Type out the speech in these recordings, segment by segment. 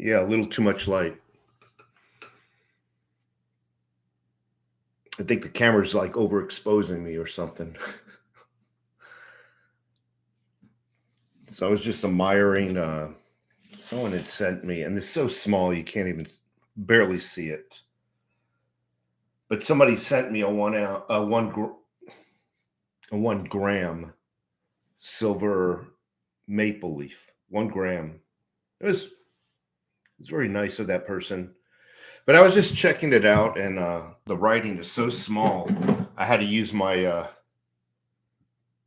Yeah, a little too much light. I think the camera's like overexposing me or something. So I was just admiring someone had sent me, and it's so small you can't even barely see it. But somebody sent me a 1 gram silver maple leaf. 1 gram. It was very nice of that person. But I was just checking it out, and the writing is so small. I had to use my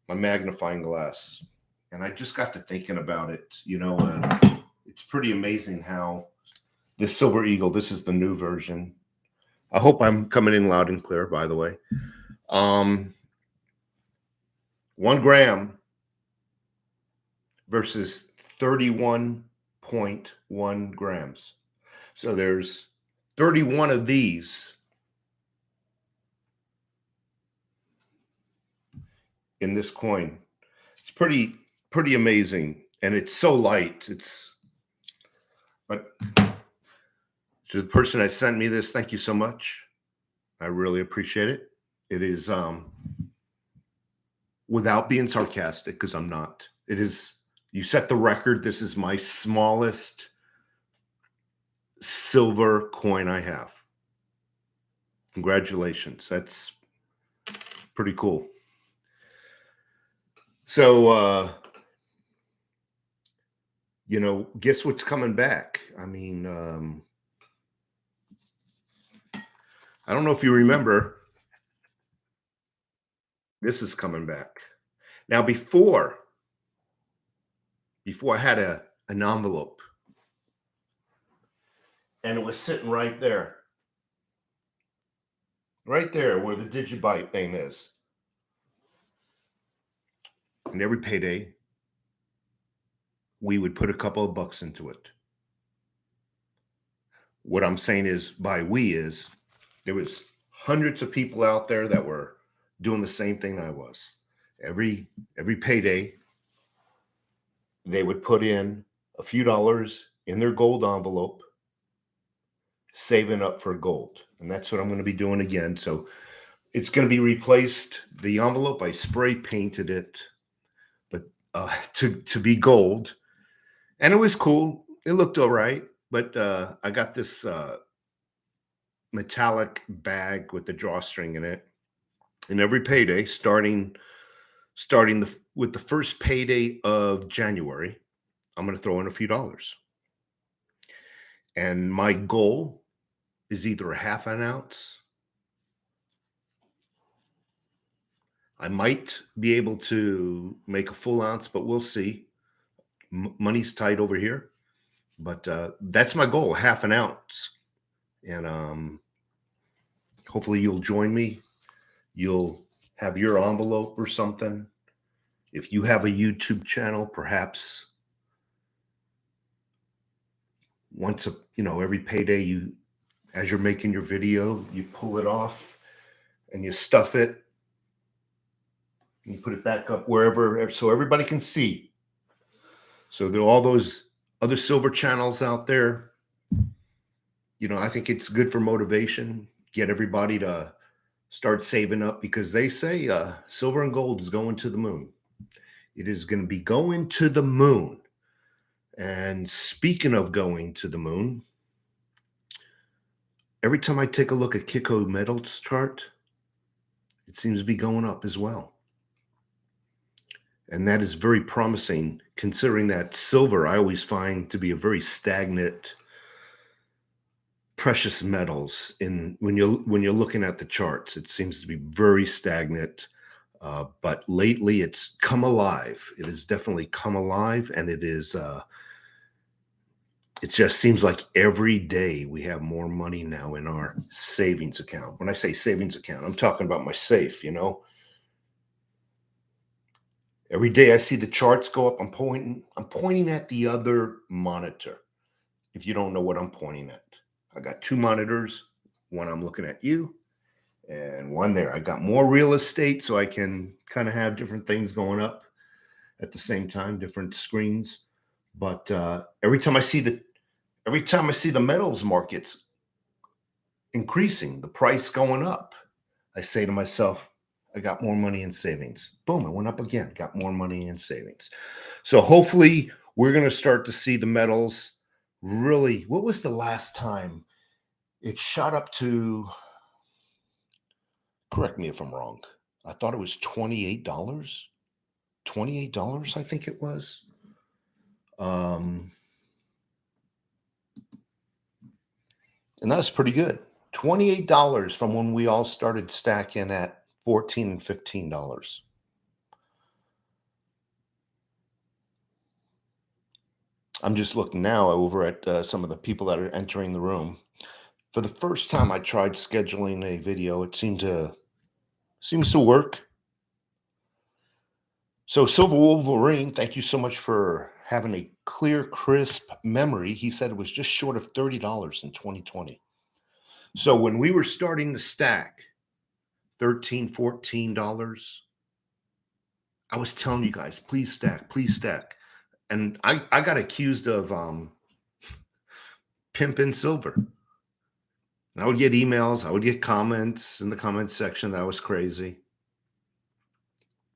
magnifying glass, and I just got to thinking about it. It's pretty amazing how this Silver Eagle. This is the new version. I hope I'm coming in loud and clear. By the way, 1 gram versus 31.1 grams. So there's 31 of these in this coin. It's pretty amazing, and it's so light. But to the person that sent me this, thank you so much. I really appreciate it. It is without being sarcastic, because I'm not. It is, you set the record. This is my smallest silver coin I have. Congratulations. That's pretty cool. So guess what's coming back? I mean, I don't know if you remember, this is coming back. Now, before I had an envelope, and it was sitting right there where the Digibyte thing is. And every payday, we would put a couple of bucks into it. What I'm saying is, by we is, there was hundreds of people out there that were doing the same thing I was. Every payday, they would put in a few dollars in their gold envelope, saving up for gold. And that's what I'm going to be doing again. So it's going to be replaced. The envelope, I spray painted it, but to be gold. And it was cool. It looked all right. But I got this metallic bag with the drawstring in it. And every payday, starting with the first payday of January, I'm going to throw in a few dollars. And my goal is either a half an ounce. I might be able to make a full ounce, but we'll see. Money's tight over here. But that's my goal, half an ounce. And hopefully you'll join me. You'll have your envelope or something. If you have a YouTube channel, perhaps once every payday, as you're making your video, you pull it off and you stuff it and you put it back up wherever, so everybody can see. So there are all those other silver channels out there. I think it's good for motivation. Get everybody to start saving up, because they say silver and gold is going to the moon. It is going to be going to the moon. And speaking of going to the moon, every time I take a look at Kiko Metals chart, it seems to be going up as well. And that is very promising, considering that silver I always find to be a very stagnant precious metals. When you're looking at the charts, it seems to be very stagnant. But lately, it's come alive. It has definitely come alive, and it is. It just seems like every day we have more money now in our savings account. When I say savings account, I'm talking about my safe. Every day I see the charts go up. I'm pointing at the other monitor. If you don't know what I'm pointing at, I got two monitors. One I'm looking at you, and one there. I got more real estate, so I can kind of have different things going up at the same time, different screens. But every time I see every time I see the metals markets increasing, the price going up, I say to myself, I got more money in savings. Boom, it went up again, got more money in savings. So hopefully we're going to start to see the metals really. What was the last time it shot up to? Correct me if I'm wrong. I thought it was $28. $28, I think it was. And that's pretty good. $28 from when we all started stacking at $14 and $15. I'm just looking now over at some of the people that are entering the room. For the first time I tried scheduling a video, it seems to work. So Silver Wolverine, thank you so much for having a clear, crisp memory. He said it was just short of $30 in 2020. So when we were starting to stack $13, $14, I was telling you guys, please stack, please stack. And I got accused of pimping silver. And I would get emails, I would get comments in the comments section that I was crazy,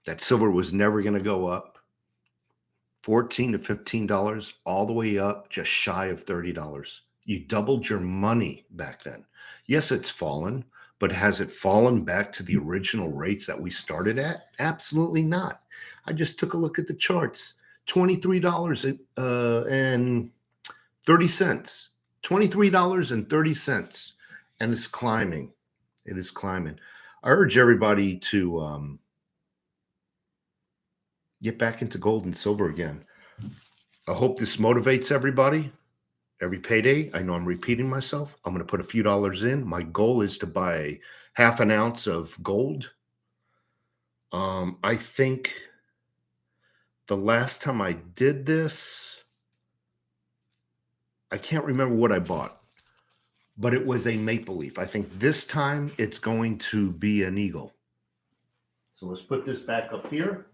that silver was never going to go up. $14 to $15, all the way up, just shy of $30. You doubled your money back then. Yes, it's fallen, but has it fallen back to the original rates that we started at? Absolutely not. I just took a look at the charts. $23.30. $23.30. And it's climbing. It is climbing. I urge everybody to get back into gold and silver again. I hope this motivates everybody. Every payday, I know I'm repeating myself. I'm going to put a few dollars in. My goal is to buy half an ounce of gold. I think the last time I did this, I can't remember what I bought, but it was a maple leaf. I think this time it's going to be an eagle. So let's put this back up here.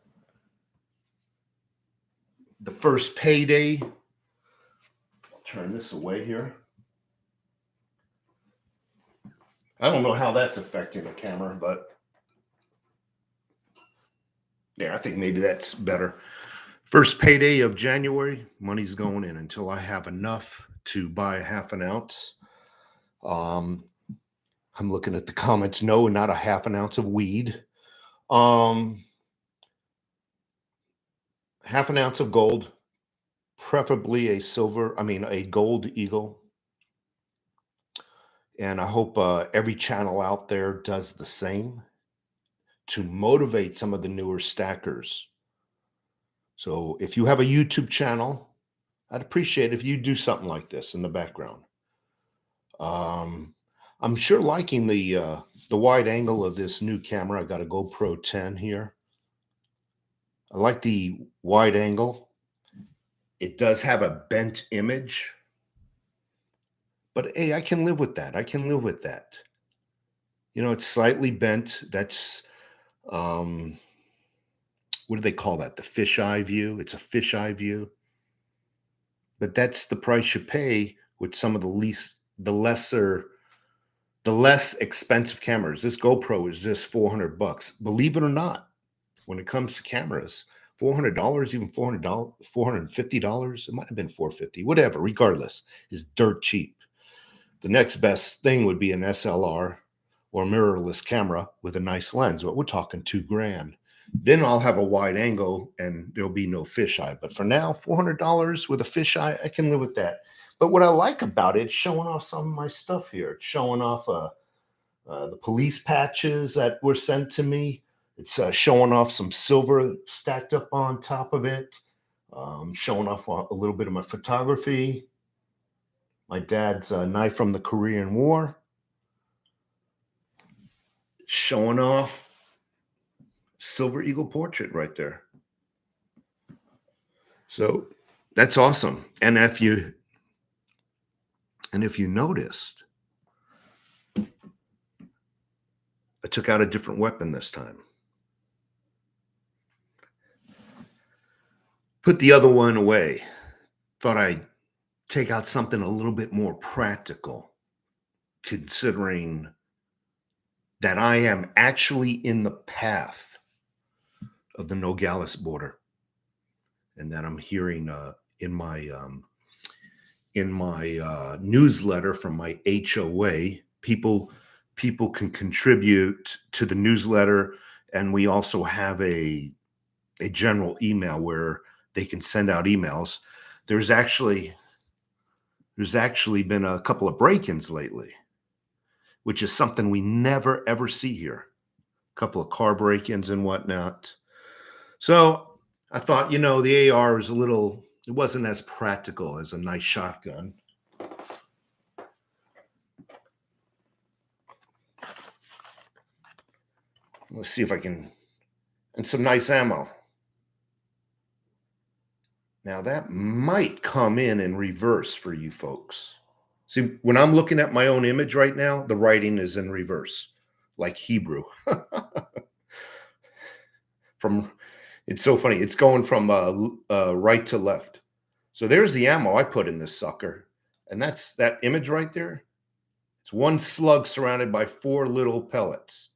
The first payday, I'll turn this away here. I don't know how that's affecting the camera, but yeah, I think maybe that's better. First payday of January, money's going in until I have enough to buy a half an ounce. I'm looking at the comments. No, not a half an ounce of weed. Half an ounce of gold, preferably a gold eagle. And I hope every channel out there does the same to motivate some of the newer stackers. So if you have a YouTube channel, I'd appreciate if you do something like this in the background. I'm sure liking the wide angle of this new camera. I got a GoPro 10 here. I like the wide angle. It does have a bent image, but hey, I can live with that. I can live with that. You know, it's slightly bent. That's what do they call that? The fisheye view. It's a fisheye view. But that's the price you pay with some of the less expensive cameras. This GoPro is just $400. Believe it or not, when it comes to cameras, $400, even $450, it might have been $450, whatever, regardless, is dirt cheap. The next best thing would be an SLR or mirrorless camera with a nice lens, but we're talking $2,000. Then I'll have a wide angle and there'll be no fisheye. But for now, $400 with a fisheye, I can live with that. But what I like about it, it's showing off some of my stuff here. It's showing off the police patches that were sent to me. It's showing off some silver stacked up on top of it. Showing off a little bit of my photography. My dad's knife from the Korean War. Showing off silver eagle portrait right there. So that's awesome. And if you noticed, I took out a different weapon this time. Put the other one away. Thought I'd take out something a little bit more practical, considering that I am actually in the path of the Nogales border, and that I'm hearing in my newsletter from my HOA. People can contribute to the newsletter, and we also have a general email where they can send out emails. There's actually been a couple of break-ins lately, which is something we never ever see here. A couple of car break-ins and whatnot. So I thought, the AR was it wasn't as practical as a nice shotgun. Let's see if I can, and some nice ammo. Now that might come in reverse for you folks. See, when I'm looking at my own image right now, the writing is in reverse, like Hebrew. It's so funny. It's going from right to left. So there's the ammo I put in this sucker. And that's that image right there. It's one slug surrounded by 4 little pellets.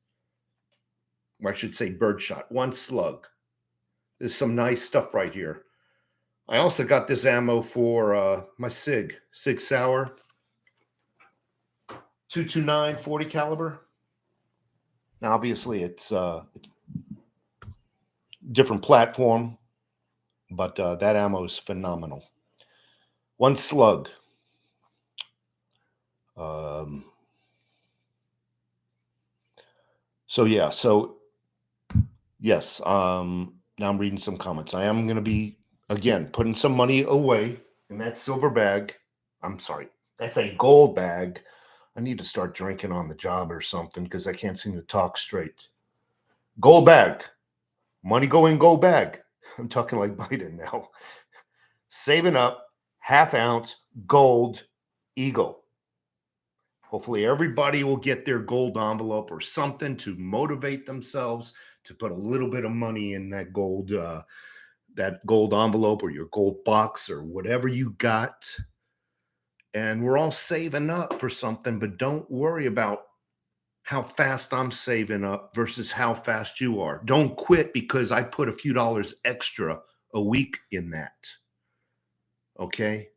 Or I should say birdshot. One slug. There's some nice stuff right here. I also got this ammo for my Sig Sauer 229 40 caliber. Now, obviously, it's different platform, but that ammo is phenomenal. One slug. So yes. Now I'm reading some comments. I am going to be, again, putting some money away in that silver bag. I'm sorry, that's a gold bag. I need to start drinking on the job or something because I can't seem to talk straight. Gold bag. Money going gold bag. I'm talking like Biden now. Saving up, half-ounce gold eagle. Hopefully everybody will get their gold envelope or something to motivate themselves to put a little bit of money in that gold envelope or your gold box or whatever you got. And we're all saving up for something, but don't worry about how fast I'm saving up versus how fast you are. Don't quit because I put a few dollars extra a week in that. Okay?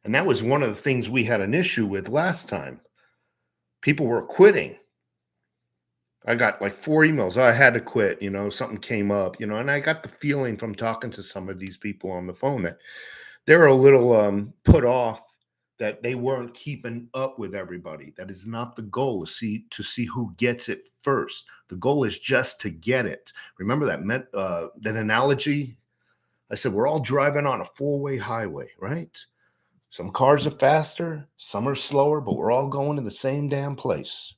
And that was one of the things we had an issue with last time. People were quitting. I got like 4 emails. I had to quit, something came up, and I got the feeling from talking to some of these people on the phone that they're a little put off that they weren't keeping up with everybody. That is not the goal, to see who gets it first. The goal is just to get it. Remember that analogy? I said, we're all driving on a 4-way highway, right? Some cars are faster, some are slower, but we're all going to the same damn place.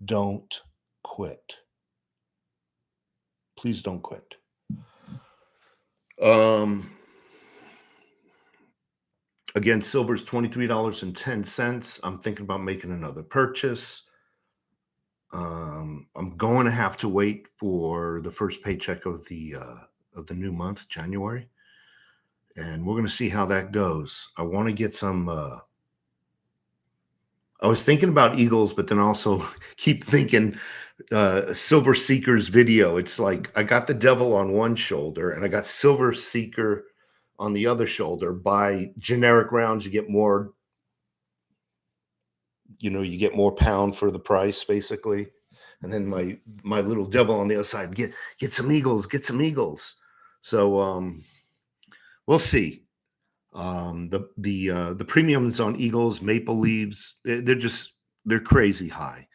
Don't quit. Please don't quit. Again, silver's $23.10. I'm thinking about making another purchase. I'm going to have to wait for the first paycheck of the new month, January, and we're going to see how that goes. I want to get some. I was thinking about eagles, but then also keep thinking Silver Seeker's video. It's like I got the devil on one shoulder and I got Silver Seeker on the other shoulder. Buy generic rounds, you get more. You get more pound for the price, basically. And then my little devil on the other side, get some eagles, get some eagles. So we'll see. The premiums on eagles, maple leaves, they're crazy high.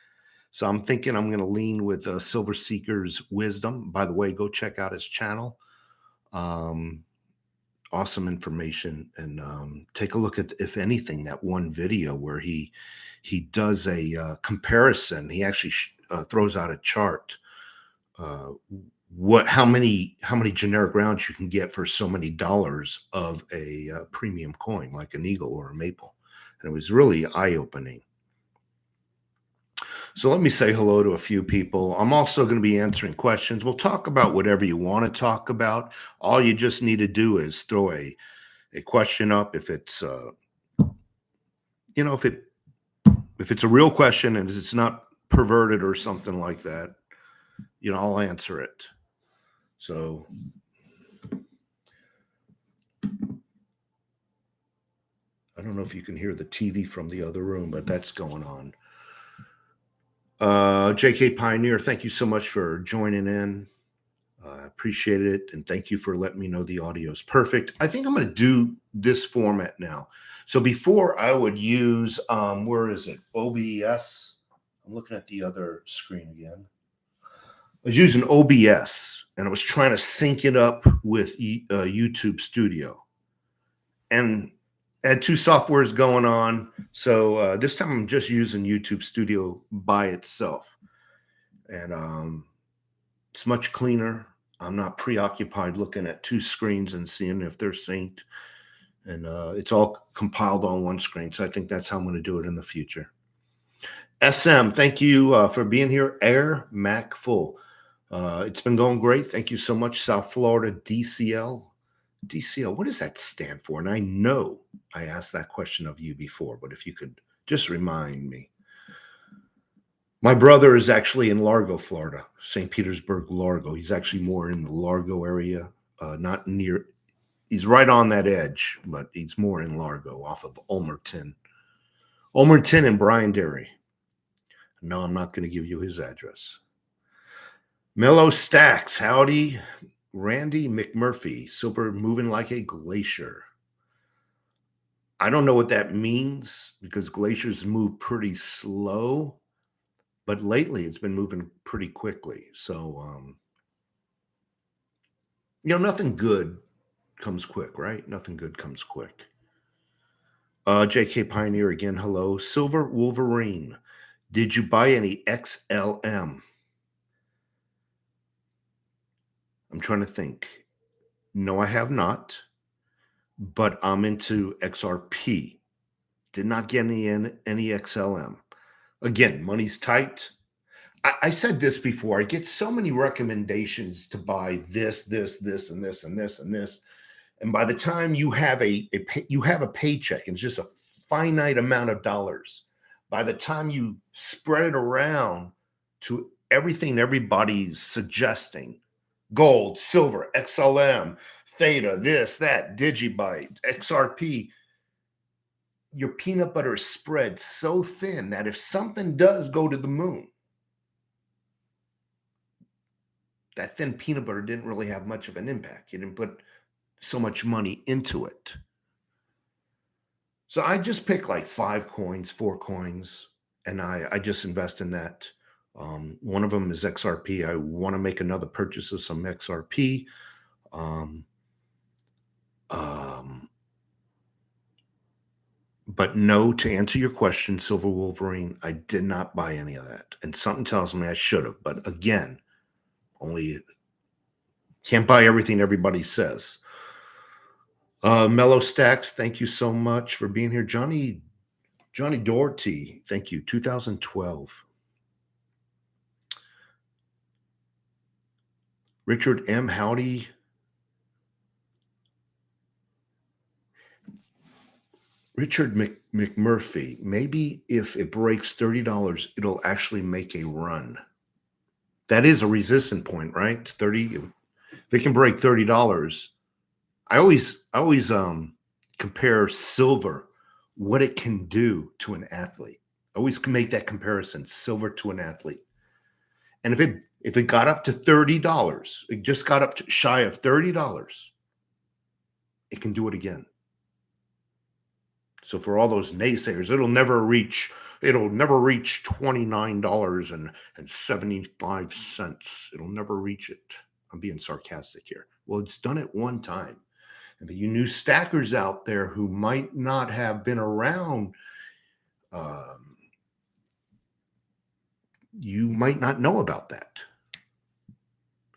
So I'm thinking I'm going to lean with Silver Seeker's wisdom. By the way, go check out his channel. Awesome information, and take a look at, if anything, that one video where he does a comparison. He actually throws out a chart. How many generic rounds you can get for so many dollars of a premium coin like an eagle or a maple, and it was really eye-opening. So let me say hello to a few people. I'm also going to be answering questions. We'll talk about whatever you want to talk about. All you just need to do is throw a a question up. If it's if it's a real question and it's not perverted or something like that, I'll answer it. So I don't know if you can hear the TV from the other room, but that's going on. JK Pioneer, thank you so much for joining in. I appreciate it. And thank you for letting me know the audio is perfect. I think I'm going to do this format now. So before I would use, where is it? OBS. I'm looking at the other screen again. I was using OBS and I was trying to sync it up with YouTube Studio. And I had two softwares going on. So this time I'm just using YouTube Studio by itself. And it's much cleaner. I'm not preoccupied looking at two screens and seeing if they're synced. And it's all compiled on one screen. So I think that's how I'm going to do it in the future. SM, thank you for being here. Air Mac Full. It's been going great. Thank you so much. South Florida, DCL. DCL, what does that stand for? And I know I asked that question of you before, but if you could just remind me. My brother is actually in Largo, Florida, St. Petersburg, Largo. He's actually more in the Largo area, not near. He's right on that edge, but he's more in Largo off of Ulmerton and Bryan Dairy. No, I'm not going to give you his address. Mellow Stacks, howdy. Randy McMurphy, silver moving like a glacier. I don't know what that means because glaciers move pretty slow, but lately it's been moving pretty quickly. So, nothing good comes quick, right? Nothing good comes quick. JK Pioneer again, hello. Silver Wolverine, did you buy any XLM? I'm trying to think. No, I have not, but I'm into XRP. Did not get any XLM. Again, money's tight. I said this before. I get so many recommendations to buy this, and this, and this, and this. And by the time you have a paycheck and just a finite amount of dollars, by the time you spread it around to everything everybody's suggesting, gold, silver, XLM, Theta, this, that, Digibyte, XRP, your peanut butter is spread so thin that if something does go to the moon, that thin peanut butter didn't really have much of an impact. You didn't put so much money into it. So I just pick like 5 coins, 4 coins, and I just invest in that. One of them is XRP. I want to make another purchase of some XRP. But no, to answer your question, Silver Wolverine, I did not buy any of that. And something tells me I should have. But again, only can't buy everything everybody says. Mellow Stacks, thank you so much for being here. Johnny Doherty, thank you. 2012. Richard M. Howdy. Richard McMurphy, maybe if it breaks $30, it'll actually make a run. That is a resistance point, right? 30. If it can break $30, I always compare silver, what it can do to an athlete. I always make that comparison, silver to an athlete. And if it got up to $30, it just got up to shy of $30, it can do it again. So for all those naysayers, it'll never reach $29.75. It'll never reach it. I'm being sarcastic here. Well, it's done it one time. And for you new stackers out there who might not have been around, you might not know about that.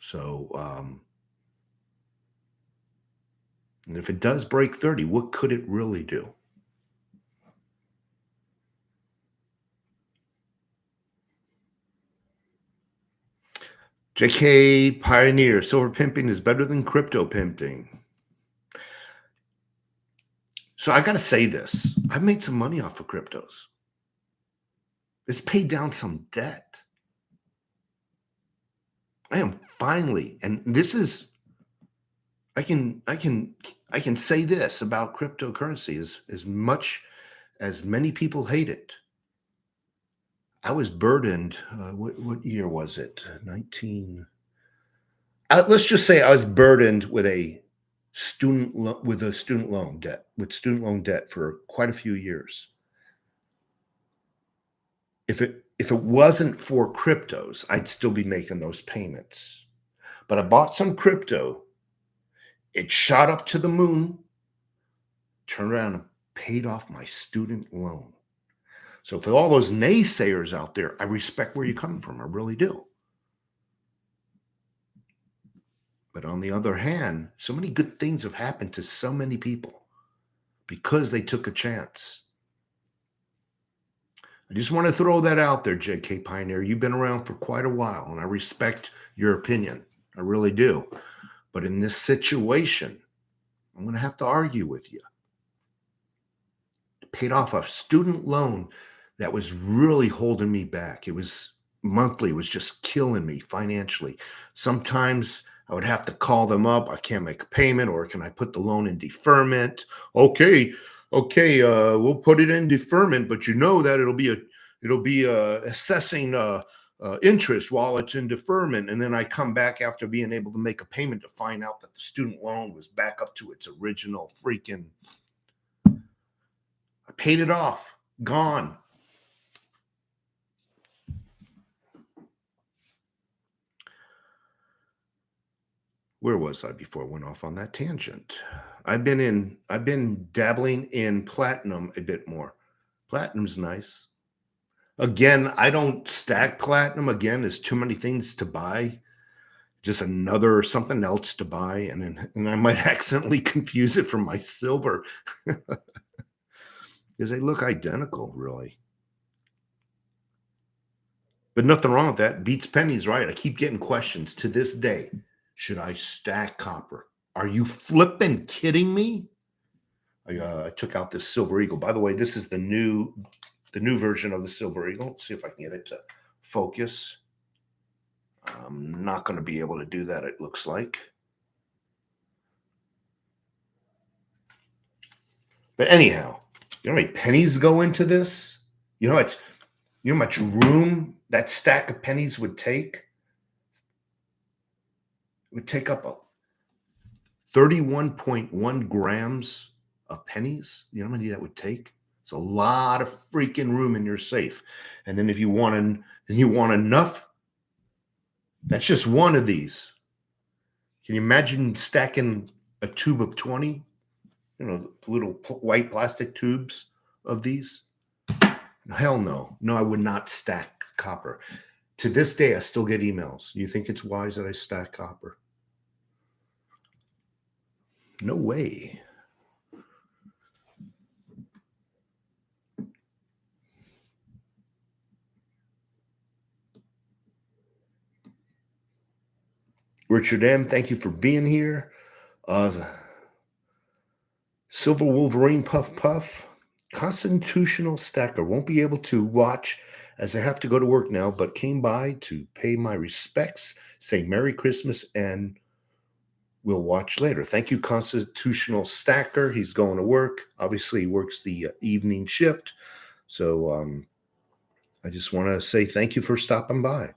So, and if it does break 30, what could it really do? JK Pioneer, silver pimping is better than crypto pimping. So I got to say this. I've made some money off of cryptos. It's paid down some debt. I am finally, and this is, I can say this about cryptocurrency as much as many people hate it. I was burdened. What year was it? 19. Let's just say I was burdened with student loan debt for quite a few years. If it wasn't for cryptos, I'd still be making those payments. But I bought some crypto. It shot up to the moon, turned around and paid off my student loan. So for all those naysayers out there, I respect where you're coming from. I really do. But on the other hand, so many good things have happened to so many people because they took a chance. I just want to throw that out there, JK Pioneer. You've been around for quite a while, and I respect your opinion. I really do. But in this situation, I'm going to have to argue with you. I paid off a student loan that was really holding me back. It was monthly, it was just killing me financially. Sometimes I would have to call them up. I can't make a payment, or can I put the loan in deferment? Okay, okay, we'll put it in deferment, but you know that it'll be assessing interest while it's in deferment. And then I come back after being able to make a payment to find out that the student loan was back up to its original freaking. I paid it off, gone. Where was I before I went off on that tangent? I've been dabbling in platinum a bit more. Platinum's nice. Again, I don't stack platinum. Again, there's too many things to buy. Just another something else to buy, and I might accidentally confuse it from my silver because they look identical, really. But nothing wrong with that. Beats pennies, right? I keep getting questions to this day. Should I stack copper? Are you flipping kidding me? I took out this Silver Eagle. By the way, this is the new version of the Silver Eagle. Let's see if I can get it to focus. I'm not going to be able to do that, it looks like. But anyhow, you know how many pennies go into this? You know how much room that stack of pennies would take? It would take up a 31.1 grams of pennies. You know how many that would take? It's a lot of freaking room in your safe. And then if you want enough, that's just one of these. Can you imagine stacking a tube of 20? You know, little white plastic tubes of these? Hell no. No, I would not stack copper. To this day, I still get emails. You think it's wise that I stack copper? No way. Richard M., thank you for being here. Silver Wolverine Puff Puff. Constitutional Stacker. Won't be able to watch as I have to go to work now, but came by to pay my respects, say Merry Christmas, and we'll watch later. Thank you, Constitutional Stacker. He's going to work. Obviously, he works the evening shift. So I just want to say thank you for stopping by.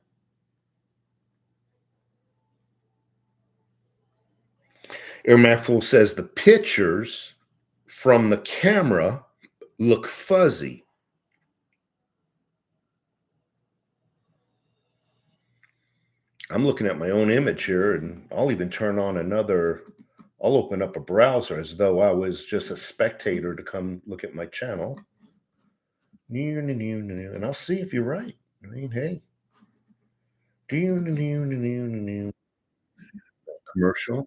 Airmaful says the pictures from the camera look fuzzy. I'm looking at my own image here, and I'll even turn on I'll open up a browser as though I was just a spectator to come look at my channel. And I'll see if you're right. I mean, hey. Commercial.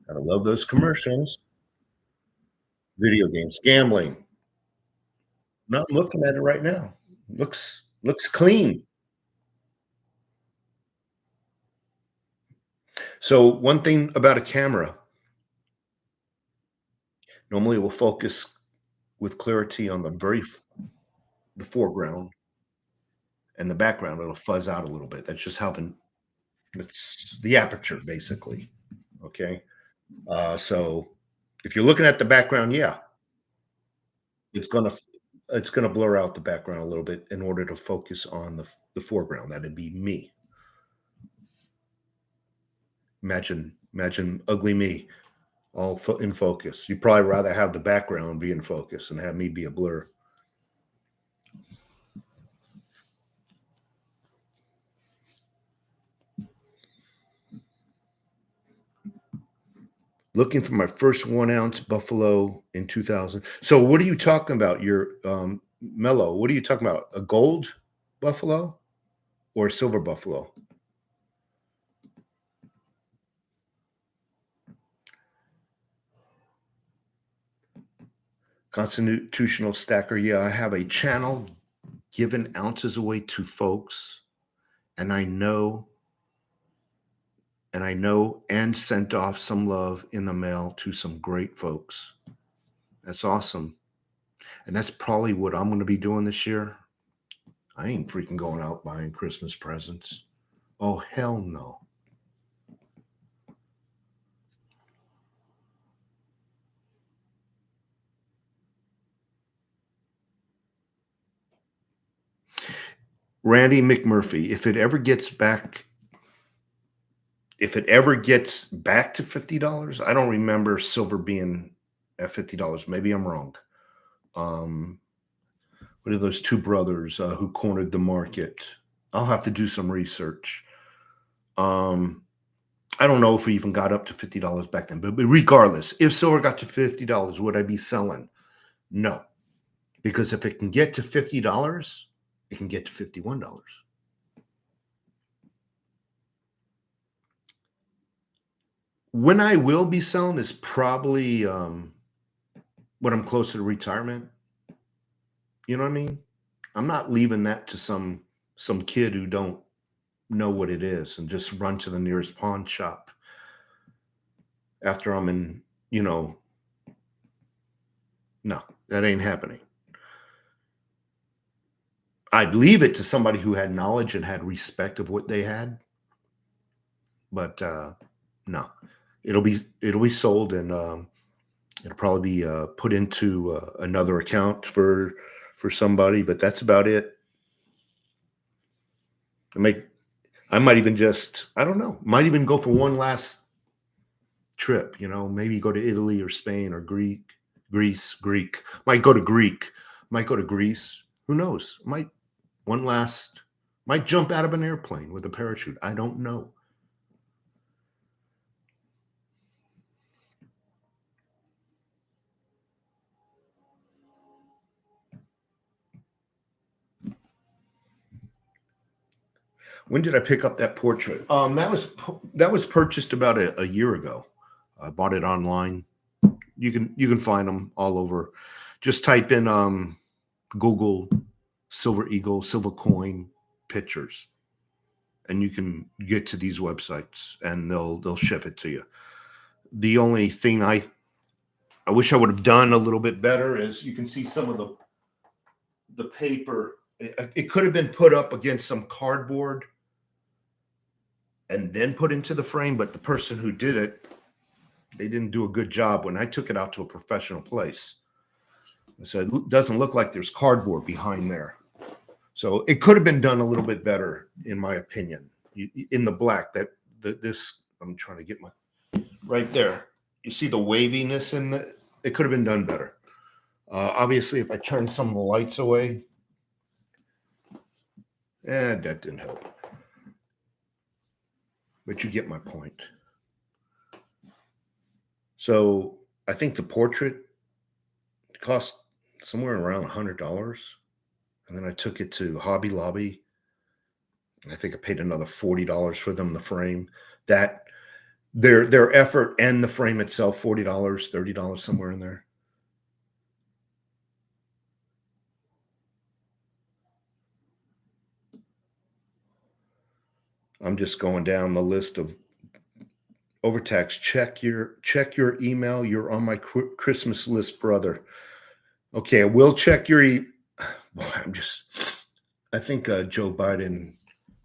Gotta love those commercials. Video games, gambling. No, I'm looking at it right now. Looks clean. So one thing about a camera, Normally, it will focus with clarity on the foreground, and the background, it'll fuzz out a little bit. That's just how it's the aperture, basically. Okay. So if you're looking at the background, yeah, it's gonna it's gonna blur out the background a little bit in order to focus on the foreground. That'd be me. Imagine ugly me in focus. You'd probably rather have the background be in focus and have me be a blur. Looking for my first 1 ounce buffalo in 2000. So what are you talking about? Your mellow. What are you talking about? A gold buffalo or a silver buffalo? Constitutional stacker. Yeah, I have a channel giving ounces away to folks, and and sent off some love in the mail to some great folks. That's awesome. And that's probably what I'm going to be doing this year. I ain't freaking going out buying Christmas presents. Oh, hell no. Randy McMurphy, if it ever gets back to $50, I don't remember silver being at $50. Maybe I'm wrong. Um, what are those two brothers who cornered the market? I'll have to do some research. Um, I don't know if we even got up to $50 back then, but regardless, if silver got to $50, would I be selling? No, because if it can get to $50, it can get to $51. When I will be selling is probably when I'm closer to retirement. You know what I mean? I'm not leaving that to some kid who don't know what it is and just run to the nearest pawn shop after I'm in, you know, no, that ain't happening. I'd leave it to somebody who had knowledge and had respect of what they had, but no, it'll be sold and it'll probably be put into another account for somebody, but that's about it. I make I might even just I don't know, might even go for one last trip, maybe go to Italy or Spain or Greek. Might go to Greece. Who knows? One last might jump out of an airplane with a parachute. I don't know. When did I pick up that portrait? That was purchased about a year ago. I bought it online. You can find them all over. Just type in Google silver eagle, silver coin pictures, and you can get to these websites, and they'll ship it to you. The only thing I wish I would have done a little bit better is you can see some of the paper. It could have been put up against some cardboard and then put into the frame, but the person who did it, they didn't do a good job. When I took it out to a professional place, I said, it doesn't look like there's cardboard behind there. So it could have been done a little bit better, in my opinion. In the black, this I'm trying to get my right there. You see the waviness in the. It could have been done better. Obviously, if I turn some of the lights away, that didn't help. But you get my point. So I think the portrait cost somewhere around $100, and then I took it to Hobby Lobby. I think I paid another $40 for them, the frame. That their effort and the frame itself, $40, $30, somewhere in there. I'm just going down the list of over text. Check your email. You're on my Christmas list, brother. Okay, I will check your Boy, I think Joe Biden,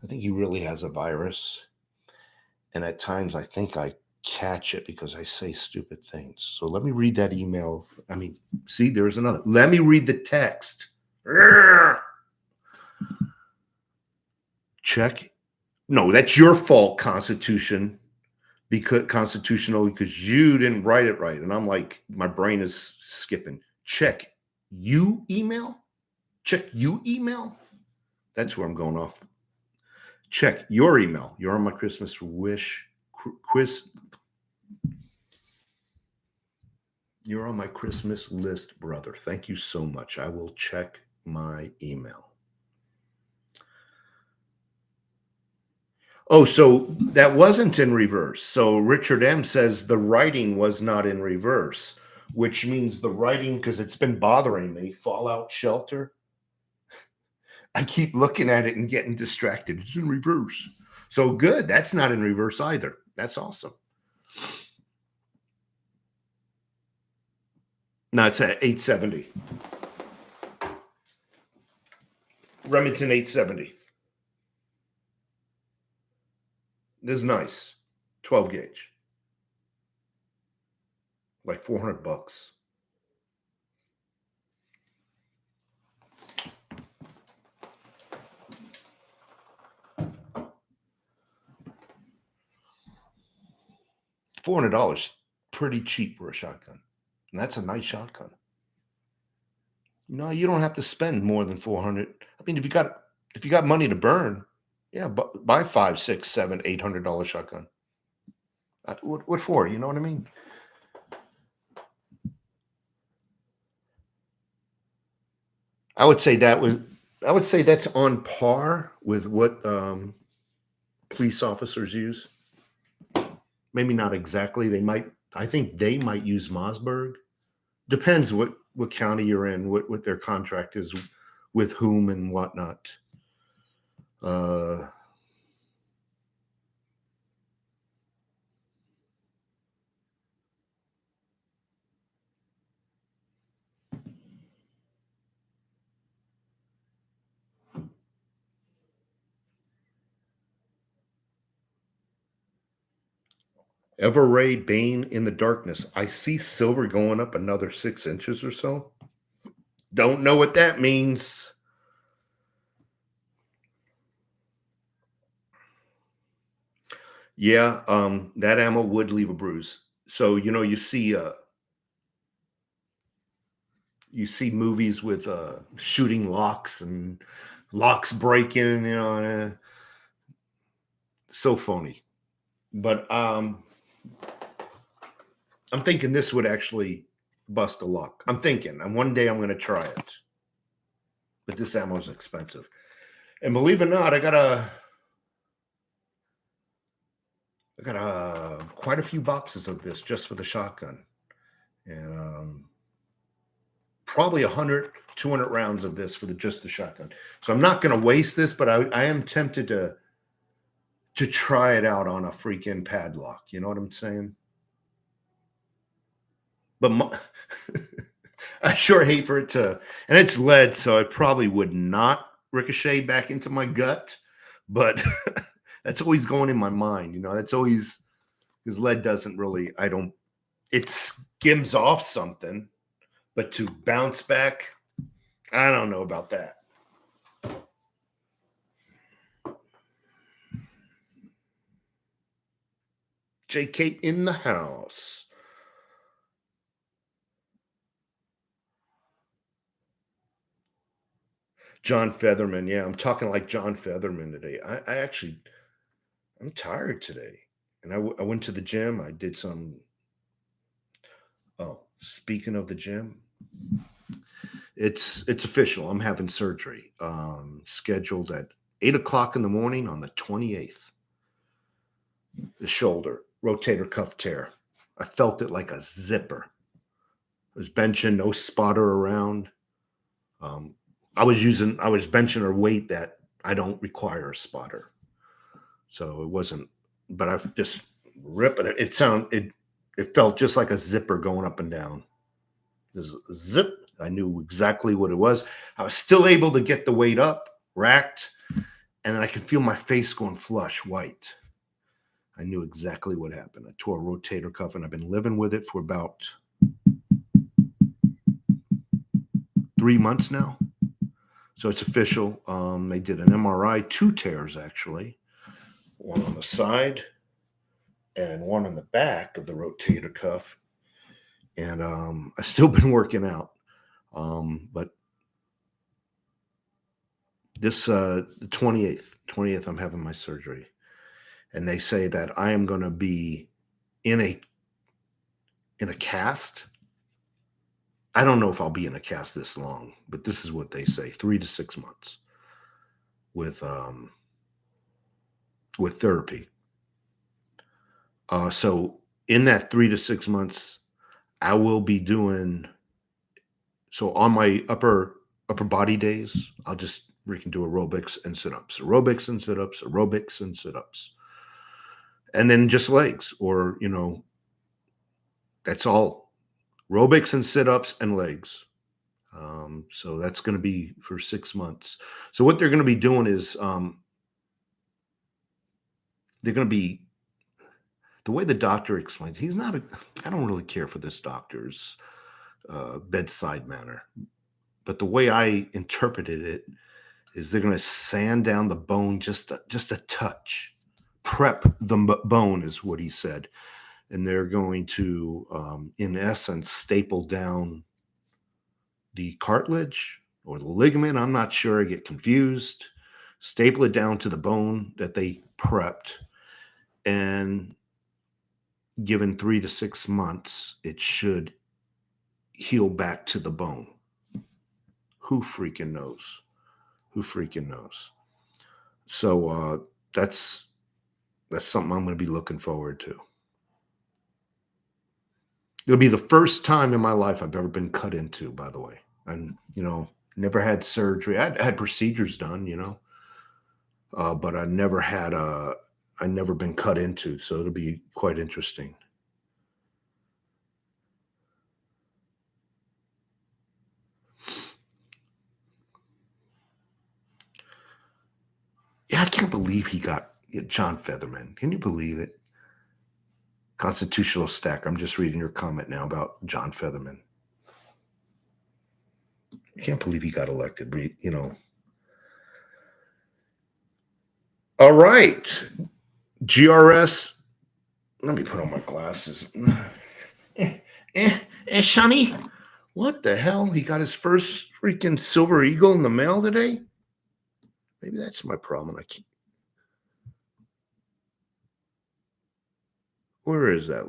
I think he really has a virus. And at times I think I catch it because I say stupid things. So let me read that email. I mean, see, there's another. Let me read the text. Check. No, that's your fault, Constitution. Constitutional, because you didn't write it right. And I'm like, my brain is skipping. Check you email. Check you email. That's where I'm going off. Check your email. You're on my Christmas wish quiz. You're on my Christmas list, brother. Thank you so much. I will check my email. Oh, so that wasn't in reverse. So Richard M says the writing was not in reverse, which means the writing, because it's been bothering me, Fallout Shelter. I keep looking at it and getting distracted. It's in reverse. So good. That's not in reverse either. That's awesome. No, it's at 870. Remington 870. This is nice. 12 gauge. Like $400. $400, pretty cheap for a shotgun. And that's a nice shotgun. No, you don't have to spend more than 400. I mean, if you got money to burn, yeah, buy $500, $600, $700, $800 shotgun. What for? You know what I mean? I would say that's on par with what police officers use. Maybe not exactly. I think they might use Mossberg. Depends what county you're in, what their contract is with whom and whatnot. Everray Bane in the darkness. I see silver going up another 6 inches or so. Don't know what that means. Yeah, that ammo would leave a bruise. So you see movies with shooting locks and locks breaking, so phony. But I'm thinking this would actually bust a lock. I'm thinking, and one day I'm going to try it. But this ammo is expensive. And believe it or not, I got quite a few boxes of this just for the shotgun. And probably 100, 200 rounds of this for just the shotgun. So I'm not going to waste this, but I am tempted to try it out on a freaking padlock. You know what I'm saying? But I sure hate for it to, and it's lead, so it probably would not ricochet back into my gut, but that's always going in my mind. That's always, because lead doesn't really, it skims off something, but to bounce back, I don't know about that. JK in the house. John Featherman. Yeah, I'm talking like John Featherman today. I'm tired today. And I went to the gym. I did some. Oh, speaking of the gym, it's official. I'm having surgery scheduled at 8:00 in the morning on the 28th. The shoulder rotator cuff tear. I felt it like a zipper. I was benching, no spotter around. I was benching a weight that I don't require a spotter. So it wasn't, but I've just ripping it. It felt just like a zipper going up and down. Just zip. I knew exactly what it was. I was still able to get the weight up, racked, and then I could feel my face going flush white. I knew exactly what happened. I tore a rotator cuff, and I've been living with it for about 3 months now. So it's official. They did an MRI, 2 tears actually, one on the side and one on the back of the rotator cuff. And I've still been working out. But this the 28th, I'm having my surgery. And they say that I am going to be in a cast. I don't know if I'll be in a cast this long, but this is what they say: 3 to 6 months with therapy. So in that 3 to 6 months, I will be doing, so on my upper body days, I'll just freaking do aerobics and sit-ups, aerobics and sit-ups, aerobics and sit-ups. And then just legs, or that's all. Aerobics and sit-ups and legs. So that's going to be for 6 months. So what they're going to be doing is they're going to be, the way the doctor explains, I don't really care for this doctor's bedside manner, but the way I interpreted it is they're going to sand down the bone just a touch, prep the bone is what he said, and they're going to, in essence, staple down the cartilage or the ligament. I'm not sure. I get confused. Staple it down to the bone that they prepped, and given 3 to 6 months, it should heal back to the bone. Who freaking knows? Who freaking knows? So that's something I'm going to be looking forward to. It'll be the first time in my life I've ever been cut into, by the way. And, never had surgery. I had procedures done, but I never been cut into. So it'll be quite interesting. Yeah, I can't believe he got John Featherman. Can you believe it? Constitutional Stack. I'm just reading your comment now about John Featherman. I can't believe he got elected. All right. GRS. Let me put on my glasses. Sonny, what the hell? He got his first freaking Silver Eagle in the mail today? Maybe that's my problem. Where is that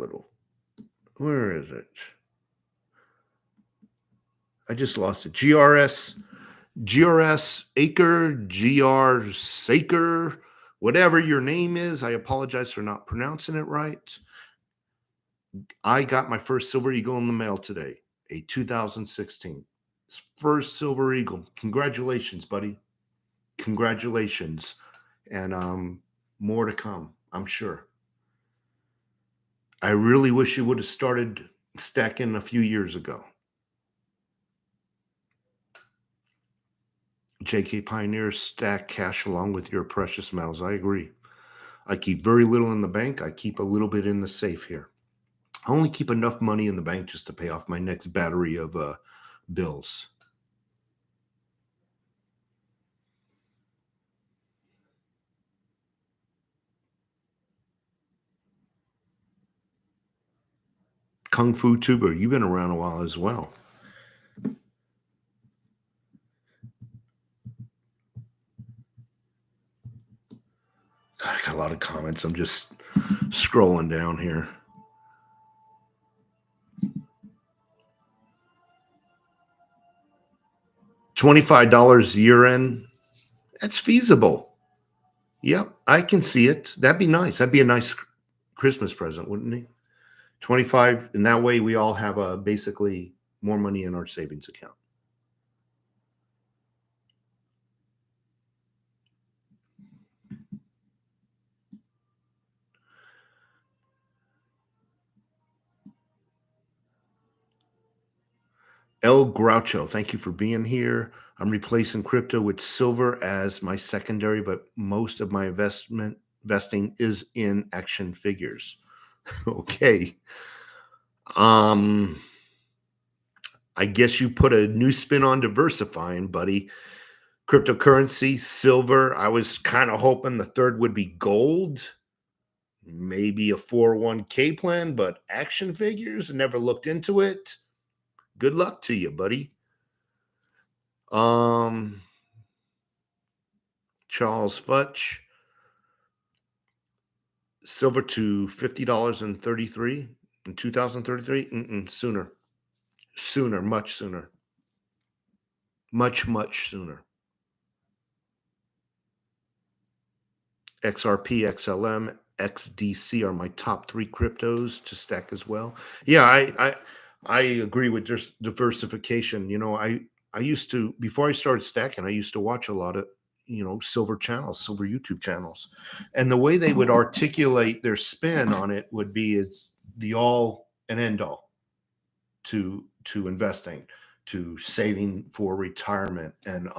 where is it? I just lost it. GRS Acre, GR Saker, whatever your name is. I apologize for not pronouncing it right. I got my first Silver Eagle in the mail today, a 2016. First Silver Eagle. Congratulations, buddy. Congratulations. And more to come, I'm sure. I really wish you would have started stacking a few years ago. JK Pioneer, stack cash along with your precious metals. I agree. I keep very little in the bank. I keep a little bit in the safe here. I only keep enough money in the bank just to pay off my next battery of bills. Kung Fu Tuber, you've been around a while as well. God, I got a lot of comments. I'm just scrolling down here. $25 year end. That's feasible. Yep, I can see it. That'd be nice. That'd be a nice Christmas present, wouldn't it? 25, and that way we all have basically more money in our savings account. El Groucho, thank you for being here. I'm replacing crypto with silver as my secondary, but most of my investing is in action figures. Okay. Um, I guess you put a new spin on diversifying, buddy. Cryptocurrency, silver. I was kind of hoping the third would be gold, maybe a 401k plan, but action figures, never looked into it. Good luck to you, buddy. Um, Charles Futch, silver to $50 and 33 in 2033. Sooner, sooner, much sooner, much sooner. XRP, XLM, XDC are my top three cryptos to stack as well. Yeah, I agree with just diversification. I used to, before I started stacking, I used to watch a lot of silver channels, silver YouTube channels, and the way they would articulate their spin on it would be it's the all and end all to investing, to saving for retirement. And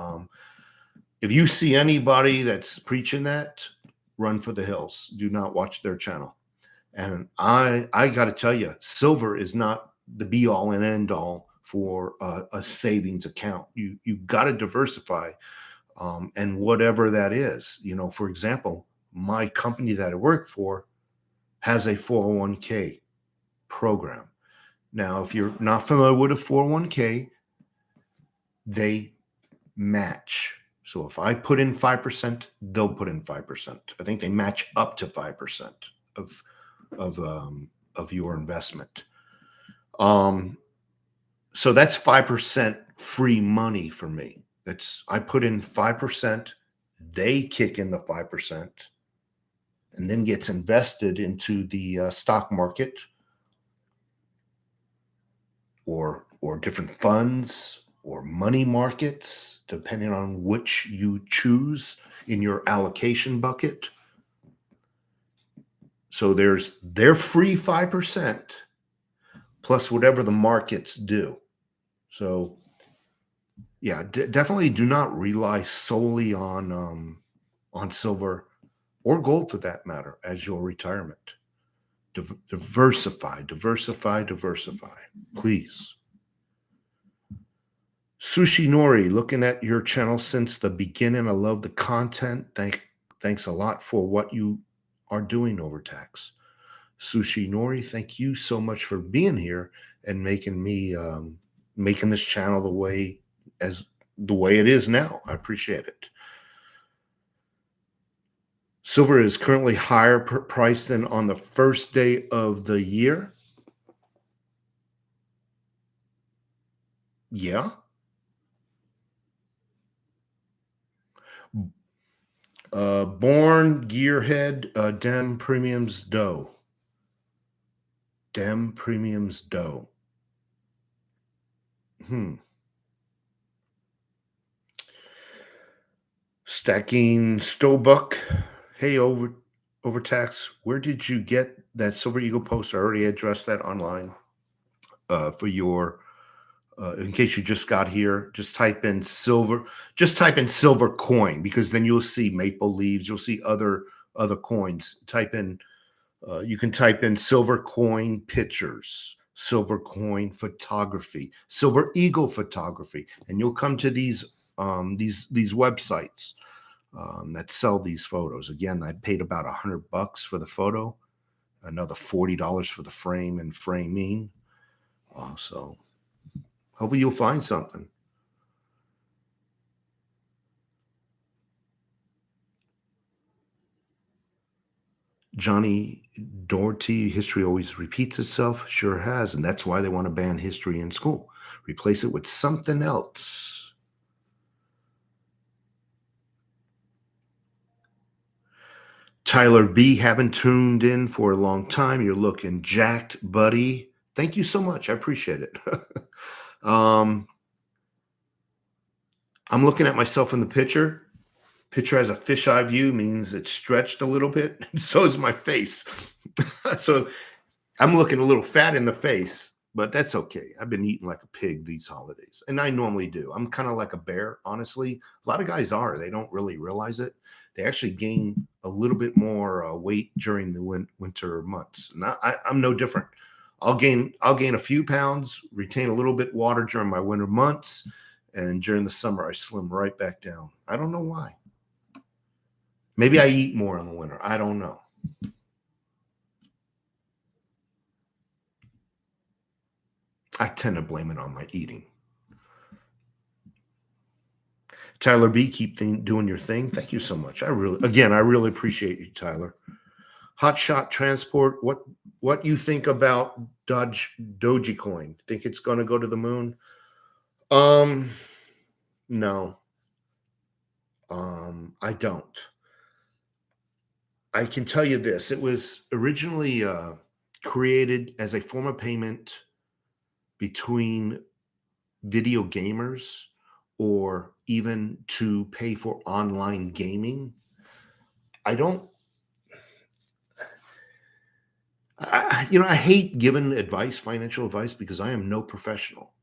if you see anybody that's preaching that, run for the hills. Do not watch their channel. And I got to tell you, silver is not the be all and end all for a savings account. You got to diversify, and whatever that is. For example, my company that I work for has a 401k program. Now, if you're not familiar with a 401k, they match. So if I put in 5%, they'll put in 5%. I think they match up to 5% of of your investment. So that's 5% free money for me. I put in 5%, they kick in the 5%, and then gets invested into the stock market or different funds or money markets, depending on which you choose in your allocation bucket. So there's their free 5% plus whatever the markets do. So yeah, definitely do not rely solely on silver or gold for that matter as your retirement. Diversify, please. Sushi Nori, looking at your channel since the beginning. I love the content. Thanks a lot for what you are doing over tax. Sushi Nori, thank you so much for being here and making me making this channel the way it is now. I appreciate it. Silver is currently higher price than on the first day of the year. Yeah. Born Gearhead, Dem Premiums Dough. Dem Premiums Dough. Stacking Stobuck. Hey, Overtax, where did you get that Silver Eagle post? I already addressed that online. For your, in case you just got here, just type in silver coin, because then you'll see maple leaves. You'll see other coins. You can type in silver coin pictures, silver coin photography, silver eagle photography, and you'll come to these websites that sell these photos. Again, I paid about $100 for the photo, another $40 for the frame and framing. So hopefully you'll find something. Johnny Doherty, history always repeats itself. Sure has. And that's why they want to ban history in school. Replace it with something else. Tyler B, haven't tuned in for a long time. You're looking jacked, buddy. Thank you so much. I appreciate it. I'm looking at myself in the picture. Picture has a fisheye view, means it's stretched a little bit. So is my face. So I'm looking a little fat in the face. but that's okay. I've been eating like a pig these holidays, and I normally do. I'm kind of like a bear, honestly. A lot of guys are. They don't really realize it. They actually gain a little bit more weight during the winter months. And I'm no different. I'll gain a few pounds, retain a little bit water during my winter months, and during the summer I slim right back down. I don't know why. Maybe I eat more in the winter. I don't know. I tend to blame it on my eating. Tyler B, keep doing your thing. Thank you so much. I really appreciate you, Tyler. Hot Shot Transport, what you think about Dogecoin? Think it's going to go to the moon? No. I don't. I can tell you this. It was originally created as a form of payment between video gamers or even to pay for online gaming. I hate giving advice, financial advice, because I am no professional.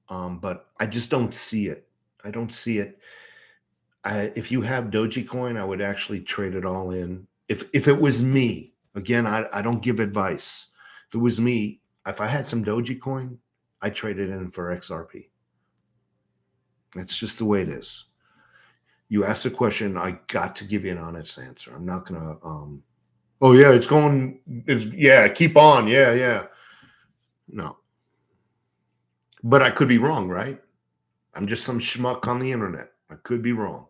But I just don't see it. I don't see it. If you have Dogecoin, I would actually trade it all in. If it was me, again, I don't give advice. If it was me, if I had some Dogecoin, I'd trade it in for XRP. That's just the way it is. You asked a question, I got to give you an honest answer. I'm not gonna oh yeah, keep on. Yeah. No. But I could be wrong, right? I'm just some schmuck on the internet. I could be wrong.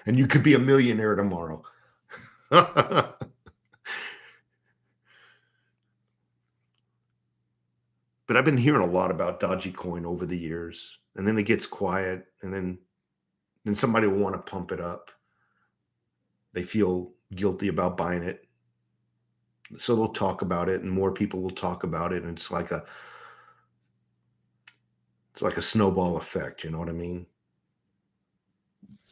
And you could be a millionaire tomorrow. But I've been hearing a lot about Dogecoin over the years. And then it gets quiet, and then somebody will want to pump it up. They feel guilty about buying it. So they'll talk about it, and more people will talk about it. And it's like a snowball effect, you know what I mean?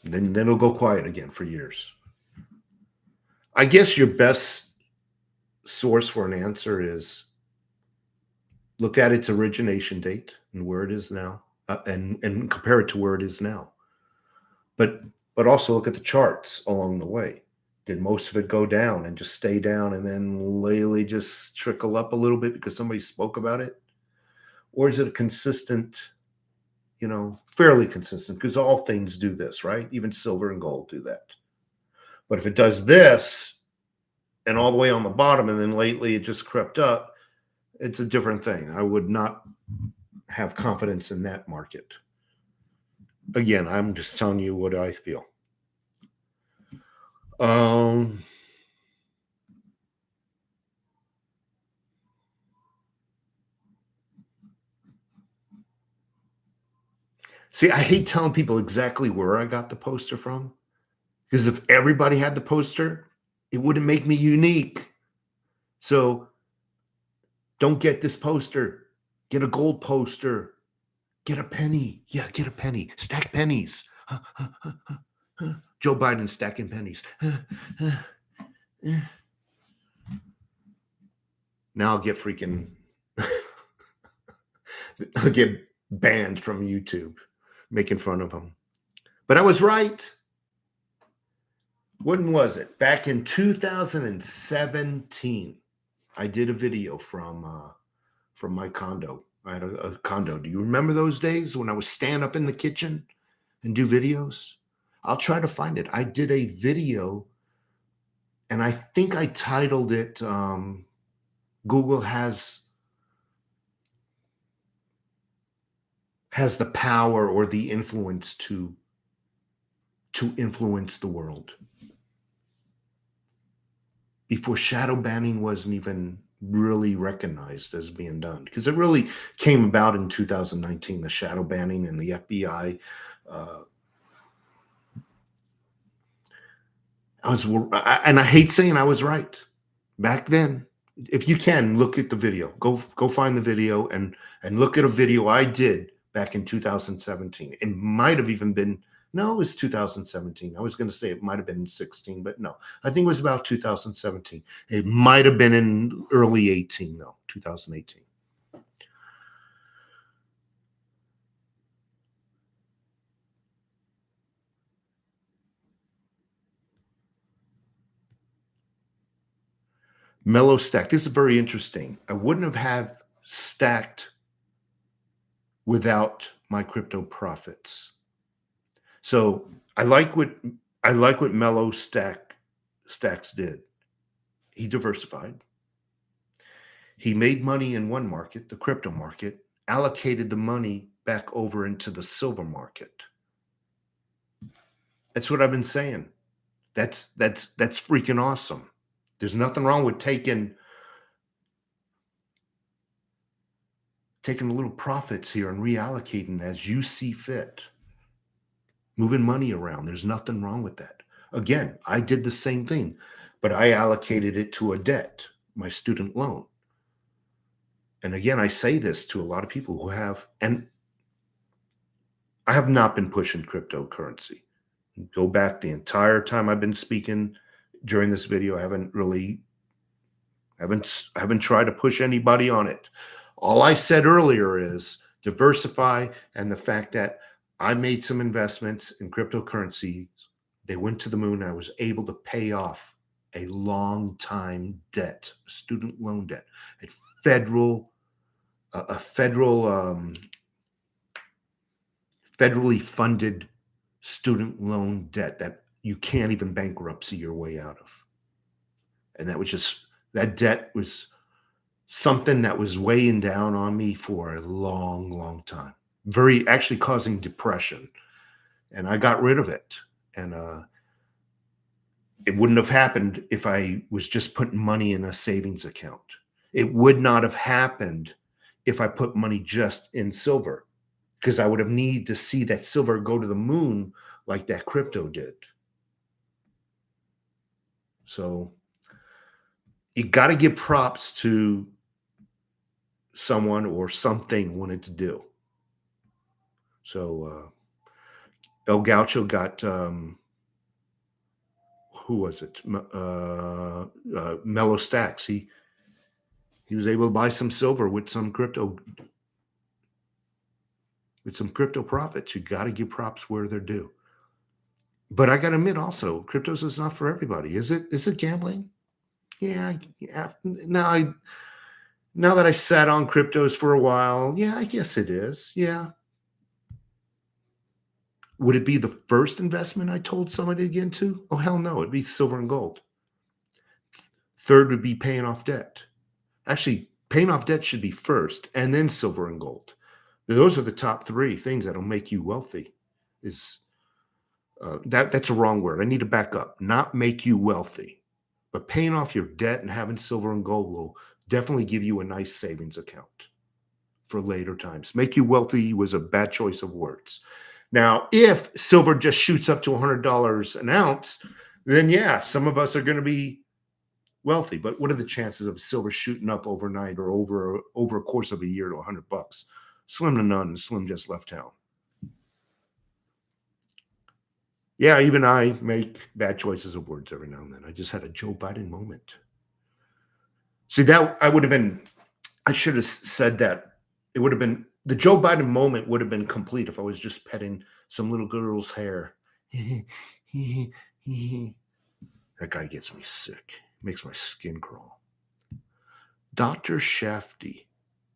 Then it'll go quiet again for years. I guess your best source for an answer is look at its origination date and where it is now, and compare it to where it is now. But also look at the charts along the way. Did most of it go down and just stay down and then lately just trickle up a little bit because somebody spoke about it? Or is it a consistent, fairly consistent? Because all things do this, right? Even silver and gold do that. But if it does this and all the way on the bottom and then lately it just crept up, it's a different thing. I would not have confidence in that market. Again, I'm just telling you what I feel. See, I hate telling people exactly where I got the poster from, because if everybody had the poster, it wouldn't make me unique. So don't get this poster. Get a gold poster. Get a penny. Yeah, get a penny. Stack pennies. Joe Biden stacking pennies. Now I'll get I'll get banned from YouTube making fun of him. But I was right. When was it? Back in 2017, I did a video from my condo. I had a condo. Do you remember those days when I would stand up in the kitchen and do videos? I'll try to find it. I did a video, and I think I titled it Google has the power or the influence to influence the world. Before shadow banning wasn't even really recognized as being done, because it really came about in 2019, the shadow banning and the FBI. And I hate saying I was right back then. If you can, look at the video. Go find the video and look at a video I did back in 2017. It might have even been No, it was 2017. I was going to say it might have been 16, but no, I think it was about 2017. It might have been in early 18, though, 2018. Mellow stack. This is very interesting. I wouldn't have stacked without my crypto profits. So I like what Mellow Stacks did. He diversified. He made money in one market, the crypto market, allocated the money back over into the silver market. That's what I've been saying. That's freaking awesome. There's nothing wrong with taking a little profits here and reallocating as you see fit. Moving money around. There's nothing wrong with that. Again, I did the same thing, but I allocated it to a debt, my student loan. And again, I say this to a lot of people who have, and I have not been pushing cryptocurrency. Go back the entire time I've been speaking during this video. I haven't tried to push anybody on it. All I said earlier is diversify, and the fact that I made some investments in cryptocurrencies. They went to the moon. I was able to pay off a long time debt, a student loan debt, a federally funded student loan debt that you can't even bankruptcy your way out of. And that debt was something that was weighing down on me for a long, long time. Actually causing depression. And I got rid of it. And it wouldn't have happened if I was just putting money in a savings account. It would not have happened if I put money just in silver, because I would have needed to see that silver go to the moon like that crypto did. So you got to give props to someone or something wanted to do. So El Gaucho got who was it? Mellow Stacks. He was able to buy some silver with some crypto profits. You got to give props where they're due. But I got to admit also, cryptos is not for everybody. Is it? Is it gambling? Yeah. Now that I sat on cryptos for a while, yeah, I guess it is. Yeah. Would it be the first investment I told somebody to get into? Oh, hell no. It'd be silver and gold. Third would be paying off debt. Actually, paying off debt should be first, and then silver and gold. Those are the top three things that'll make you wealthy. That's a wrong word. I need to back up. Not make you wealthy, but paying off your debt and having silver and gold will definitely give you a nice savings account for later times. Make you wealthy was a bad choice of words. Now, if silver just shoots up to $100 an ounce, then yeah, some of us are going to be wealthy. But what are the chances of silver shooting up overnight or over a course of a year to $100? Slim to none. Slim just left town. Yeah, even I make bad choices of words every now and then. I just had a Joe Biden moment. See, that I should have said that. It would have been, the Joe Biden moment would have been complete if I was just petting some little girl's hair. That guy gets me sick. Makes my skin crawl. Dr. Shafty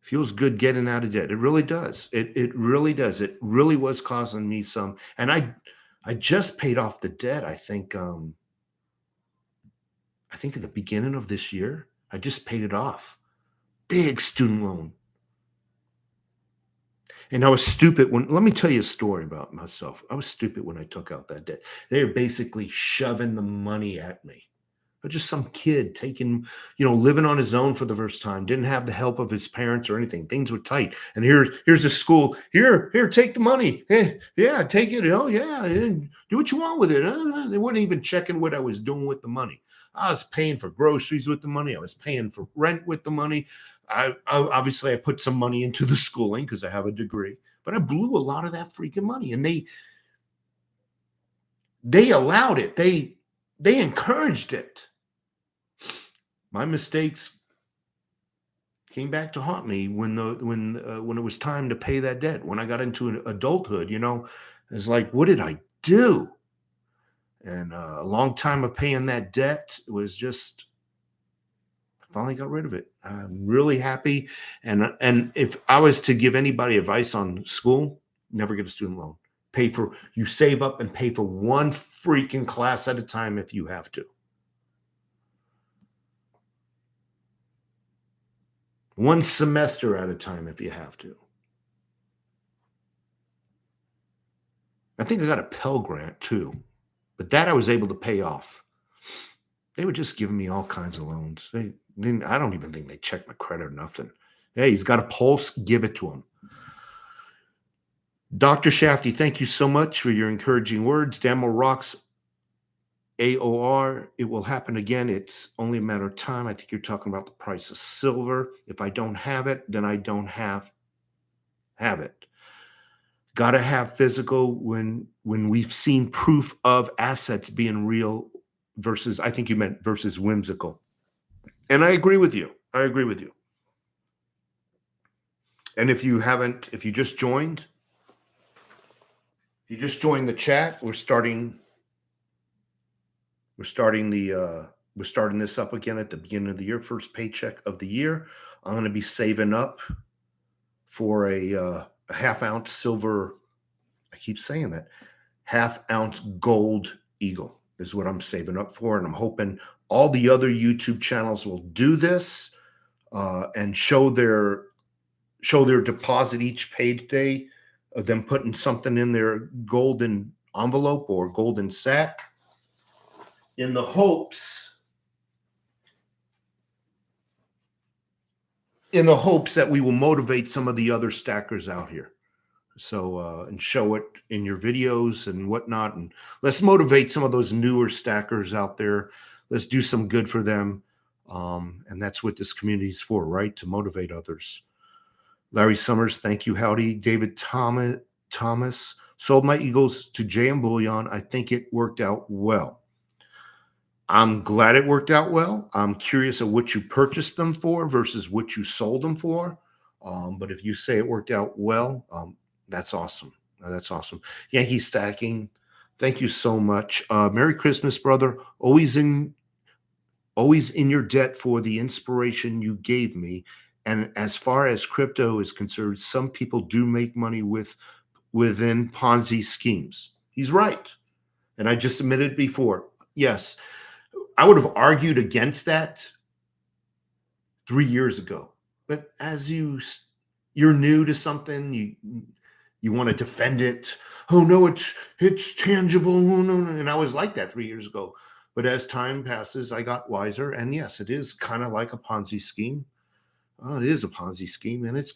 feels good getting out of debt. It really does. It really does. It really was causing me some. And I just paid off the debt. I think at the beginning of this year, I just paid it off. Big student loan. And I was stupid let me tell you a story about myself. I was stupid when I took out that debt. They were basically shoving the money at me. Or just some kid living on his own for the first time, didn't have the help of his parents or anything. Things were tight. And here's the school. Here, take the money. Hey, yeah, take it. Oh, yeah, do what you want with it. They weren't even checking what I was doing with the money. I was paying for groceries with the money. I was paying for rent with the money. I obviously put some money into the schooling because I have a degree, but I blew a lot of that freaking money. And They allowed it. They encouraged it. My mistakes came back to haunt me when it was time to pay that debt. When I got into adulthood, it's like, what did I do? And a long time of paying that debt was just finally got rid of it. I'm really happy. And if I was to give anybody advice on school, never get a student loan. You save up and pay for one freaking class at a time if you have to. One semester at a time if you have to. I think I got a Pell Grant too, but that I was able to pay off. They were just giving me all kinds of loans. I don't even think they checked my credit or nothing. Hey, he's got a pulse, give it to him. Dr. Shafty, thank you so much for your encouraging words. Damo rocks. AOR, it will happen again. It's only a matter of time. I think you're talking about the price of silver. If I don't have it, then I don't have it. Got to have physical when we've seen proof of assets being real versus, I think you meant versus whimsical. And I agree with you. And if you just joined the chat, we're starting this up again at the beginning of the year, first paycheck of the year. I'm going to be saving up for a half-ounce silver. I keep saying that. Half-ounce gold eagle is what I'm saving up for, and I'm hoping all the other YouTube channels will do this and show their deposit each payday of them putting something in their golden envelope or golden sack in the hopes that we will motivate some of the other stackers out here. So, and show it in your videos and whatnot. And let's motivate some of those newer stackers out there. Let's do some good for them. And that's what this community is for, right? To motivate others. Larry Summers, thank you, Howdy. David Thomas, sold my Eagles to JM Bullion. I think it worked out well. I'm glad it worked out well. I'm curious of what you purchased them for versus what you sold them for. But if you say it worked out well, that's awesome. That's awesome. Yankee Stacking, thank you so much. Merry Christmas, brother. Always in your debt for the inspiration you gave me. And as far as crypto is concerned, some people do make money within Ponzi schemes. He's right. And I just admitted before, yes, I would have argued against that 3 years ago. But as you're new to something, you want to defend it. Oh no, it's tangible. Oh, no. And I was like that 3 years ago. But as time passes, I got wiser. And yes, it is kind of like a Ponzi scheme. It is a Ponzi scheme, and it's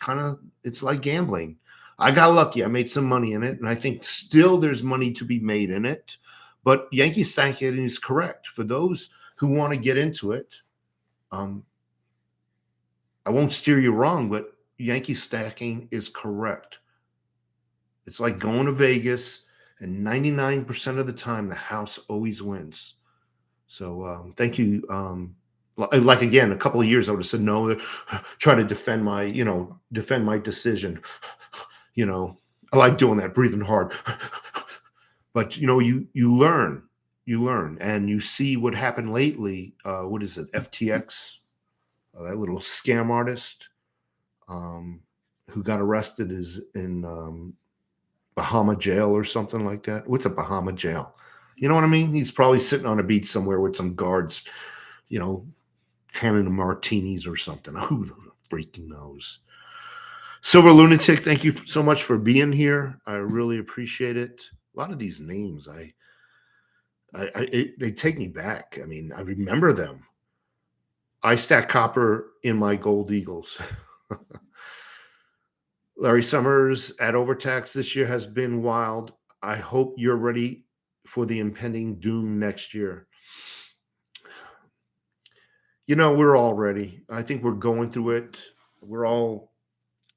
like gambling. I got lucky. I made some money in it, and I think still there's money to be made in it. But Yankee Stacking is correct. For those who want to get into it, I won't steer you wrong, but Yankee Stacking is correct. It's like going to Vegas, and 99% of the time, the house always wins. So thank you. Like again, a couple of years, I would have said no, try to defend my decision. I like doing that, breathing hard. But you learn, and you see what happened lately. What is it? FTX, that little scam artist who got arrested is in Bahama jail or something like that. What's a Bahama jail? You know what I mean? He's probably sitting on a beach somewhere with some guards, handing him martinis or something. Who freaking knows? Silver Lunatic, thank you so much for being here. I really appreciate it. A lot of these names, they take me back. I mean, I remember them. I stack copper in my gold eagles. Larry Summers at Overtax this year has been wild. I hope you're ready for the impending doom next year. We're all ready. I think we're going through it. We're all,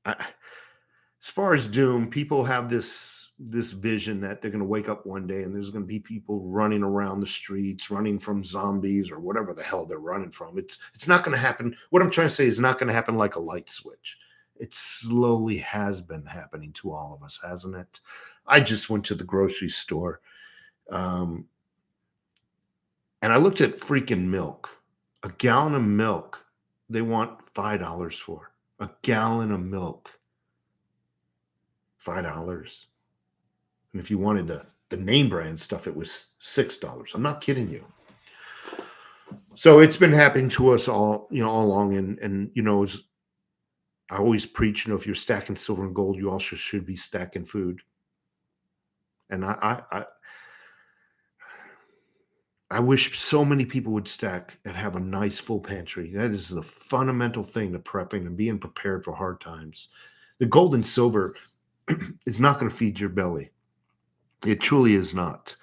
as As far as doom, people have this vision that they're going to wake up one day and there's going to be people running around the streets, running from zombies or whatever the hell they're running from. It's not going to happen. What I'm trying to say is not going to happen like a light switch. It slowly has been happening to all of us, hasn't it? I just went to the grocery store, um, and I looked at freaking milk. A gallon of milk, they want $5 for a gallon of milk. $5. And if you wanted the name brand stuff, it was $6. I'm not kidding you. So it's been happening to us all, all along. And as I always preach, if you're stacking silver and gold, you also should be stacking food. And I wish so many people would stack and have a nice full pantry. That is the fundamental thing to prepping and being prepared for hard times. The gold and silver is not going to feed your belly. It truly is not.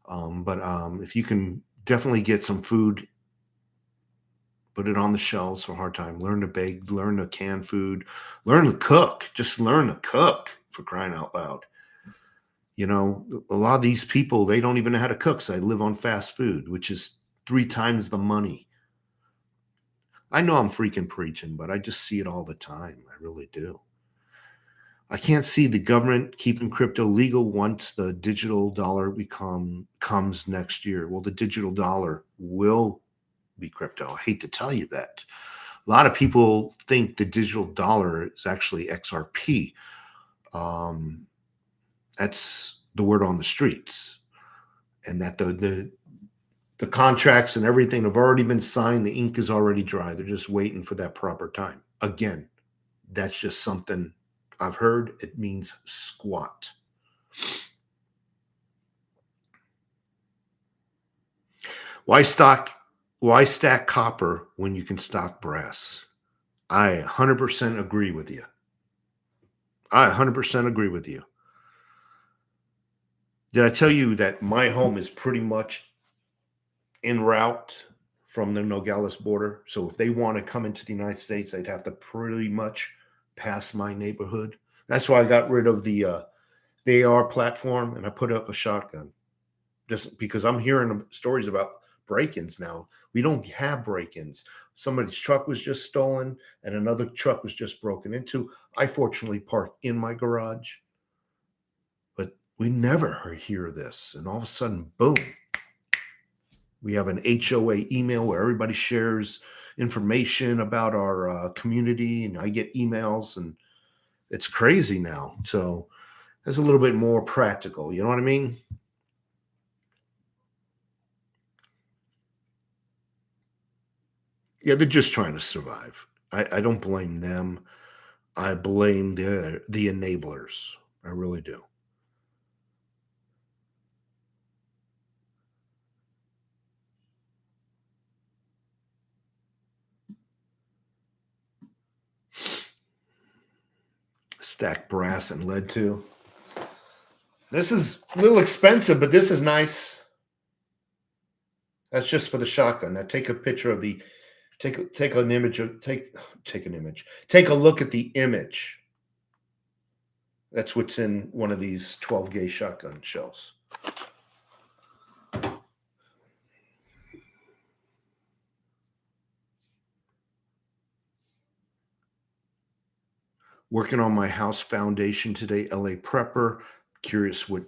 But if you can definitely get some food, put it on the shelves for a hard time. Learn to bake, learn to can food, learn to cook. Just learn to cook, for crying out loud. A lot of these people, they don't even know how to cook. So they live on fast food, which is 3 times the money. I know I'm freaking preaching, but I just see it all the time. I really do. I can't see the government keeping crypto legal once the digital dollar comes next year. Well, the digital dollar will be crypto. I hate to tell you that. A lot of people think the digital dollar is actually XRP. That's the word on the streets, and that the contracts and everything have already been signed. The ink is already dry. They're just waiting for that proper time. Again, that's just something I've heard. It means squat. Why stack copper when you can stock brass? I 100% agree with you. I 100% agree with you. Did I tell you that my home is pretty much en route from the Nogales border? So if they want to come into the United States, they'd have to pretty much pass my neighborhood. That's why I got rid of the AR platform and I put up a shotgun. Just because I'm hearing stories about break-ins now. We don't have break-ins. Somebody's truck was just stolen and another truck was just broken into. I fortunately parked in my garage. But we never hear this. And all of a sudden, boom, we have an HOA email where everybody shares information about our community, and I get emails, and it's crazy now. So it's a little bit more practical. You know what I mean? Yeah, they're just trying to survive. I don't blame them. I blame the enablers. I really do. Stack brass and lead too. This is a little expensive, but this is nice. That's just for the shotgun. Now take a picture of the take an image of take an image. Take a look at the image. That's what's in one of these 12 gauge shotgun shells. Working on my house foundation today, LA Prepper. Curious, what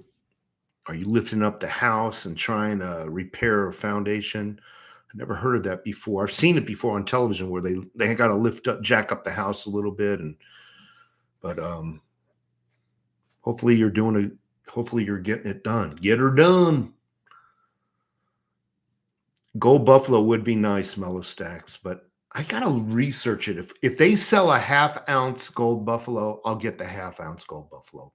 are you lifting up the house and trying to repair a foundation? I never heard of that before. I've seen it before on television where they got to jack up the house a little bit, but hopefully you're doing it. Hopefully you're getting it done. Get her done. Gold Buffalo would be nice, Mellow Stacks, but I gotta research it. If they sell a half-ounce Gold Buffalo, I'll get the half-ounce Gold Buffalo.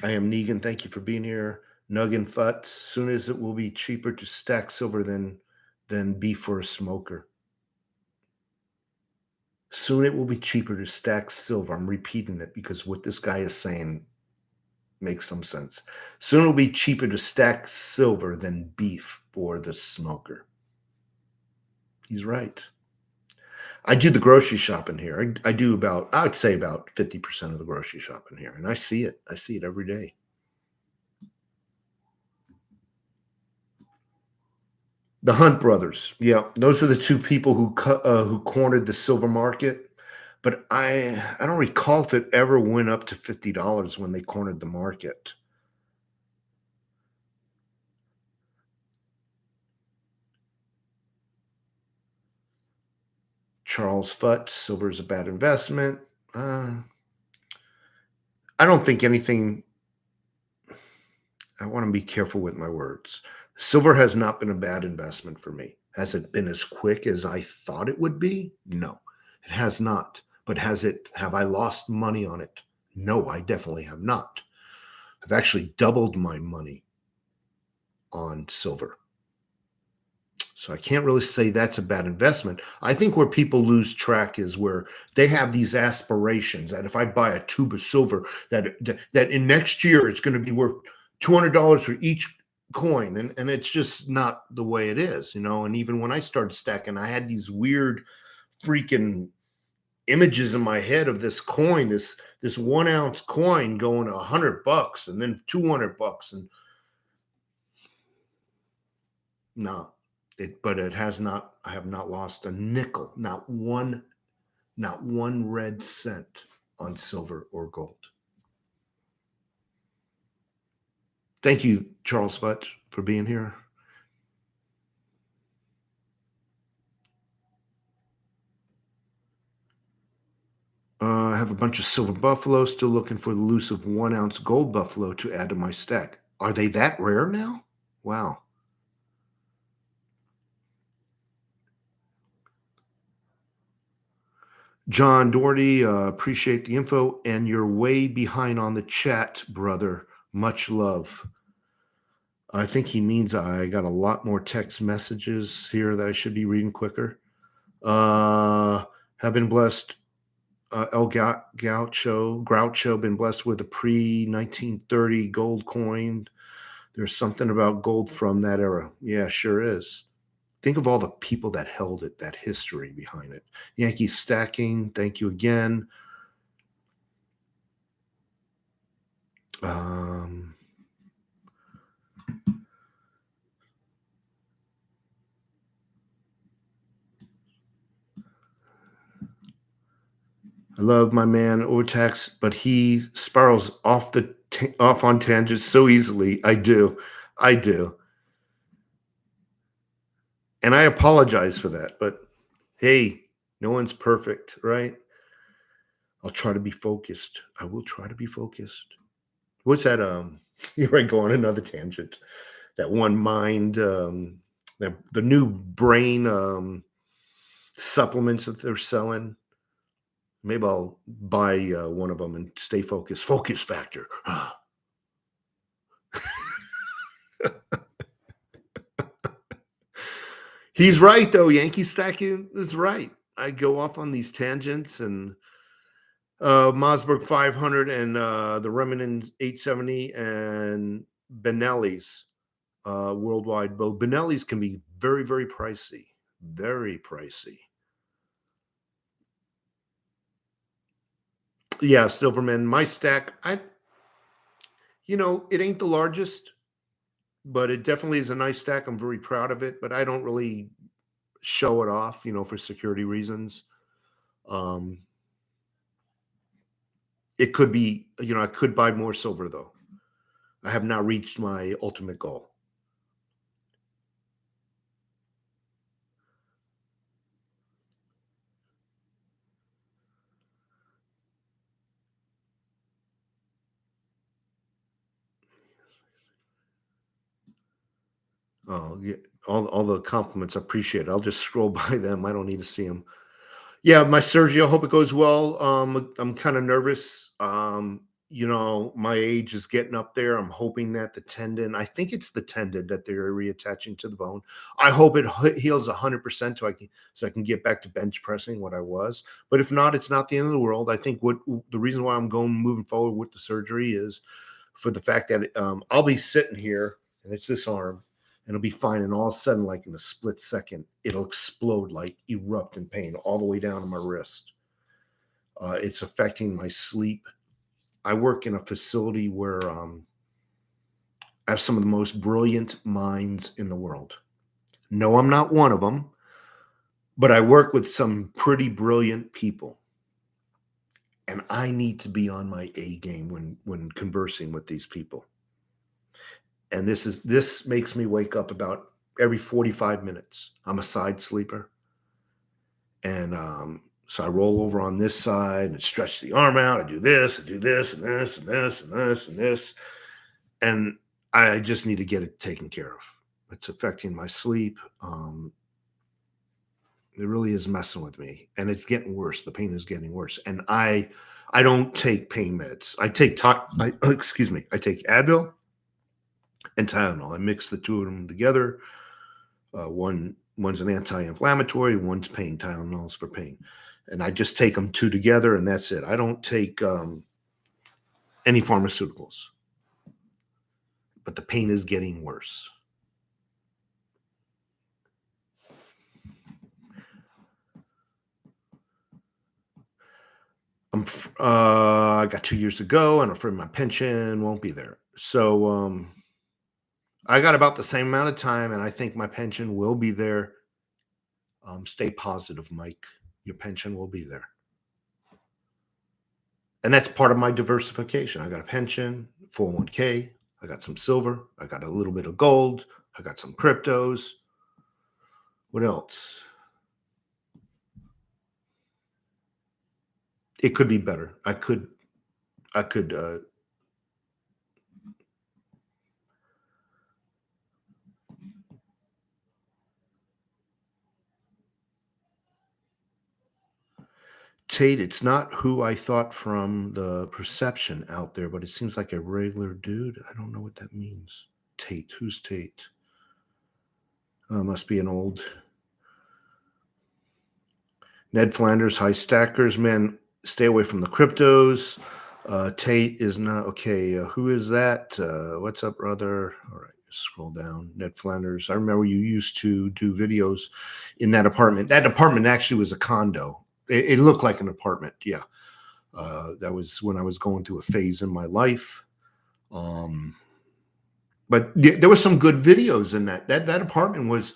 I am Negan. Thank you for being here. Nuggin Futz. Soon as it will be cheaper to stack silver than beef for a smoker. Soon it will be cheaper to stack silver. I'm repeating it because what this guy is saying makes some sense. Soon it will be cheaper to stack silver than beef for the smoker. He's right. I do the grocery shopping here. I do about, I would say about 50% of the grocery shopping here. And I see it. I see it every day. The Hunt brothers. Yeah. Those are the two people who cornered the silver market. But I don't recall if it ever went up to $50 when they cornered the market. Charles Futt, silver is a bad investment. I don't think anything. I want to be careful with my words. Silver has not been a bad investment for me. Has it been as quick as I thought it would be? No, it has not. But have I lost money on it? No, I definitely have not. I've actually doubled my money on silver. So I can't really say that's a bad investment. I think where people lose track is where they have these aspirations that if I buy a tube of silver, that in next year it's going to be worth $200 for each coin, and it's just not the way it is, you know. And even when I started stacking, I had these weird freaking images in my head of this coin, this 1 ounce coin going $100 and then $200, and no, but it has not. I have not lost a nickel, not one red cent on silver or gold. Thank you, Charles Futch, for being here. I have a bunch of silver buffalo, still looking for the elusive 1 ounce gold buffalo to add to my stack. Are they that rare now? Wow. John Doherty, appreciate the info, and you're way behind on the chat, brother. Much love. I think he means I got a lot more text messages here that I should be reading quicker. Have been blessed. El Groucho, been blessed with a pre 1930 gold coin. There's something about gold from that era. Yeah, sure is. Think of all the people that held it, that history behind it. Yankee Stacking, thank you again. I love my man Ortax, but he spirals off on tangents so easily. I do. And I apologize for that, but hey, no one's perfect, right? I'll try to be focused. I will try to be focused. What's that? Here I go on another tangent. That one mind, the new brain supplements that they're selling. Maybe I'll buy one of them and stay focused. Focus factor. He's right, though. Yankee Stacking is right. I go off on these tangents, and Mossberg 500 and the Remington 870 and Benelli's worldwide. But Benelli's can be very, very pricey. Very pricey. Yeah, Silverman. My stack, it ain't the largest, but it definitely is a nice stack. I'm very proud of it, but I don't really show it off, for security reasons. It could be, I could buy more silver though. I have not reached my ultimate goal. Oh, yeah, all the compliments, I appreciate it. I'll just scroll by them. I don't need to see them. Yeah, my surgery, I hope it goes well. I'm kind of nervous. My age is getting up there. I'm hoping that the tendon, I think it's the tendon that they're reattaching to the bone. I hope it heals 100% so I can get back to bench pressing what I was. But if not, it's not the end of the world. I think the reason why I'm moving forward with the surgery is for the fact that I'll be sitting here and it's this arm, and it'll be fine. And all of a sudden, like in a split second, it'll explode, like erupt in pain all the way down to my wrist. It's affecting my sleep. I work in a facility where I have some of the most brilliant minds in the world. No, I'm not one of them, but I work with some pretty brilliant people. And I need to be on my A game when conversing with these people. And this makes me wake up about every 45 minutes. I'm a side sleeper. And so I roll over on this side and stretch the arm out. I do this and this and this and this and this and this. And I just need to get it taken care of. It's affecting my sleep. It really is messing with me, and it's getting worse. The pain is getting worse, and I don't take pain meds. I take excuse me. I take Advil and Tylenol. I mix the two of them together. One's an anti-inflammatory, one's pain. Tylenol's for pain, and I just take them two together, and that's it. I don't take any pharmaceuticals, but the pain is getting worse. I got 2 years to go, and I'm afraid my pension won't be there. So I got about the same amount of time, and I think my pension will be there. Stay positive, Mike. Your pension will be there. And that's part of my diversification. I got a pension, 401k, I got some silver, I got a little bit of gold, I got some cryptos. What else? It could be better. I could Tate, it's not who I thought from the perception out there, but it seems like a regular dude. I don't know what that means. Tate, who's Tate? Must be an old Ned Flanders, high stackers, man. Stay away from the cryptos. Tate is not okay. Who is that? What's up, brother? All right, scroll down. Ned Flanders. I remember you used to do videos in that apartment. That apartment actually was a condo. It looked like an apartment. Yeah. That was when I was going through a phase in my life. But there were some good videos in that. That apartment was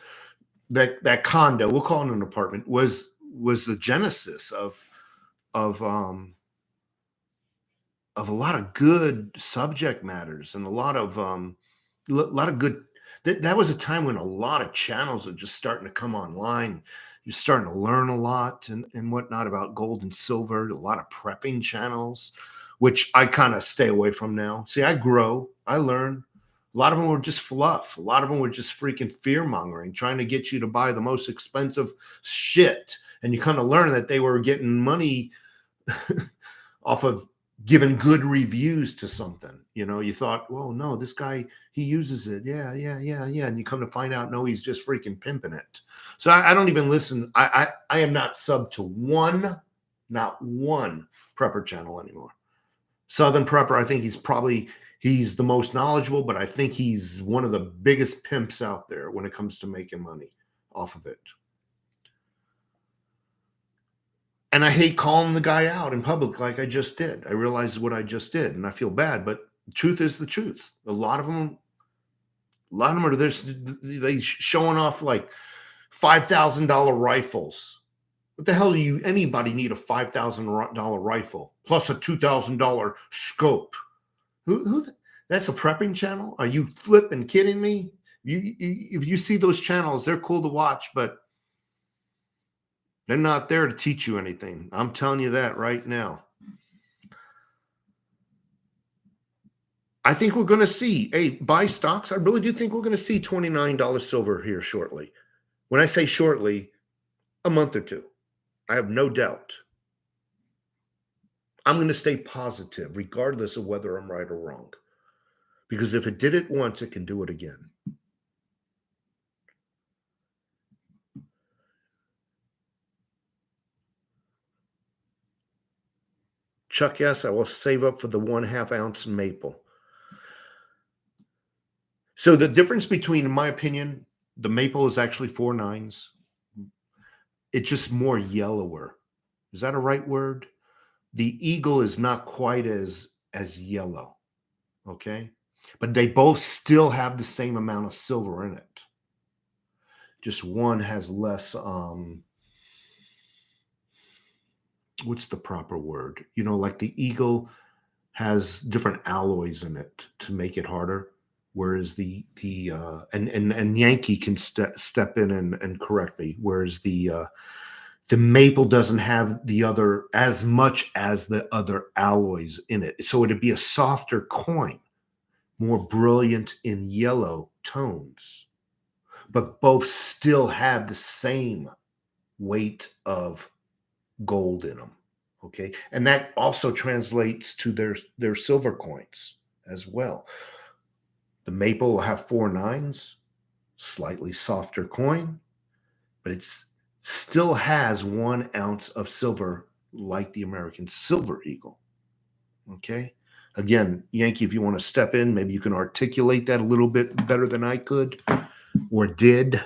that condo. We'll call it an apartment. Was the genesis of a lot of good subject matters and a lot of good. That was a time when a lot of channels are just starting to come online. You're starting to learn a lot and whatnot about gold and silver. A lot of prepping channels, which I kind of stay away from now. See, I grow, I learn. A lot of them were just fluff. A lot of them were just freaking fear mongering, trying to get you to buy the most expensive shit. And you kind of learn that they were getting money off of giving good reviews to something. You know, you thought, well, no, this guy, he uses it. Yeah. And you come to find out, no, he's just freaking pimping it. So I don't even listen. I am not sub to not one prepper channel anymore. Southern Prepper, I think he's the most knowledgeable, but I think he's one of the biggest pimps out there when it comes to making money off of it. And I hate calling the guy out in public like I just did. I realize what I just did, and I feel bad, but the truth is the truth. A lot of them are they showing off like $5,000 rifles. What the hell do anybody need a $5,000 rifle plus a $2,000 scope? That's a prepping channel? Are you flipping kidding me? If you see those channels, they're cool to watch, but they're not there to teach you anything. I'm telling you that right now. I think we're going to see, buy stocks. I really do think we're going to see $29 silver here shortly. When I say shortly, a month or two. I have no doubt. I'm going to stay positive regardless of whether I'm right or wrong. Because if it did it once, it can do it again. Chuck, yes, I will save up for the 1/2 ounce maple. So the difference between, in my opinion, the maple is actually 4 9s. It's just more yellower. Is that a right word? The eagle is not quite as yellow. Okay. But they both still have the same amount of silver in it. Just one has less, what's the proper word? Like the eagle has different alloys in it to make it harder, whereas and Yankee can step in and correct me, whereas the maple doesn't have the other as much as the other alloys in it. So it'd be a softer coin, more brilliant in yellow tones, but both still have the same weight of gold in them. Okay. And that also translates to their silver coins as well. The maple will have 4 9s, slightly softer coin, but it's still has 1 ounce of silver like the American Silver Eagle. Okay. Again, Yankee, if you want to step in, maybe you can articulate that a little bit better than I could or did.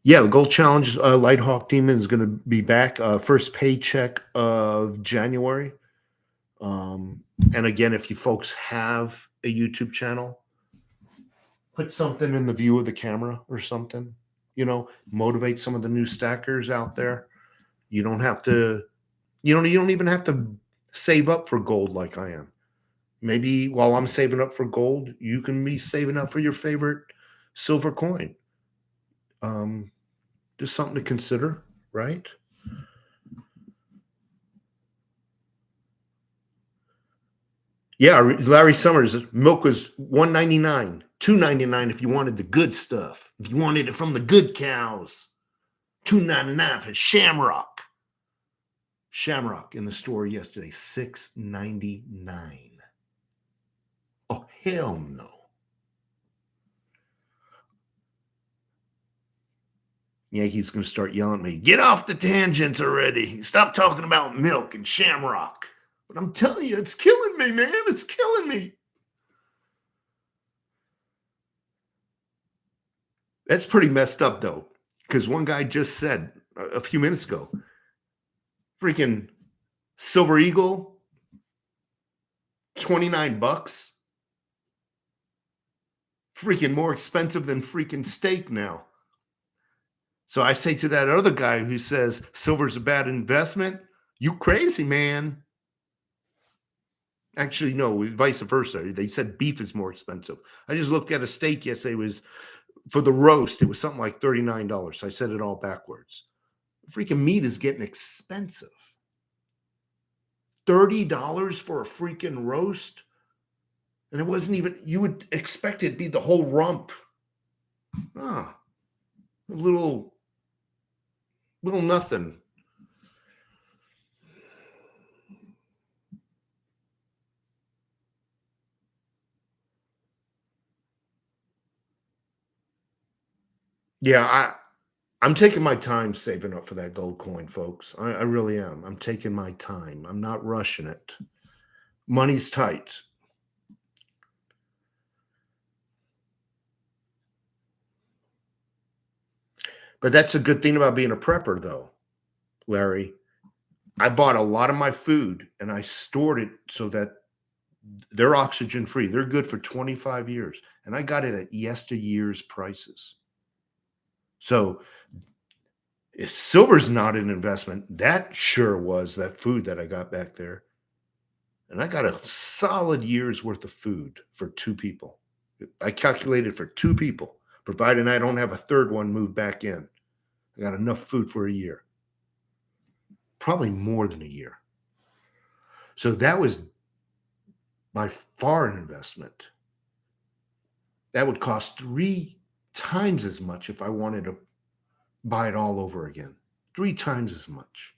Yeah, the Gold Challenge, Light Hawk Demon is going to be back. First paycheck of January. And again, if you folks have a YouTube channel, put something in the view of the camera or something, motivate some of the new stackers out there. You don't have to, you don't even have to save up for gold like I am. Maybe while I'm saving up for gold, you can be saving up for your favorite silver coin. Just something to consider, right? Yeah, Larry Summers, milk was $1.99, $2.99 if you wanted the good stuff. If you wanted it from the good cows, $2.99 for Shamrock. Shamrock in the store yesterday, $6.99. Oh, hell no. Yankees going to start yelling at me, get off the tangents already. Stop talking about milk and Shamrock. But I'm telling you, it's killing me, man. It's killing me. That's pretty messed up, though, because one guy just said a few minutes ago, freaking Silver Eagle, $29. Freaking more expensive than freaking steak now. So I say to that other guy who says silver's a bad investment, you crazy, man. Actually, no, vice versa. They said beef is more expensive. I just looked at a steak yesterday. It was for the roast. It was something like $39. So I said it all backwards. Freaking meat is getting expensive. $30 for a freaking roast. And it wasn't even, you would expect it to be the whole rump. A little nothing. Yeah, I'm taking my time saving up for that gold coin, folks. I really am. I'm taking my time. I'm not rushing it. Money's tight. But that's a good thing about being a prepper, though, Larry. I bought a lot of my food and I stored it so that they're oxygen free. They're good for 25 years. And I got it at yesteryear's prices. So if silver's not an investment, that sure was that food that I got back there. And I got a solid year's worth of food for 2 people. I calculated for 2 people, providing I don't have a third one moved back in. I got enough food for a year. Probably more than a year. So that was by far an investment. That would cost 3 times as much if I wanted to buy it all over again. 3 times as much.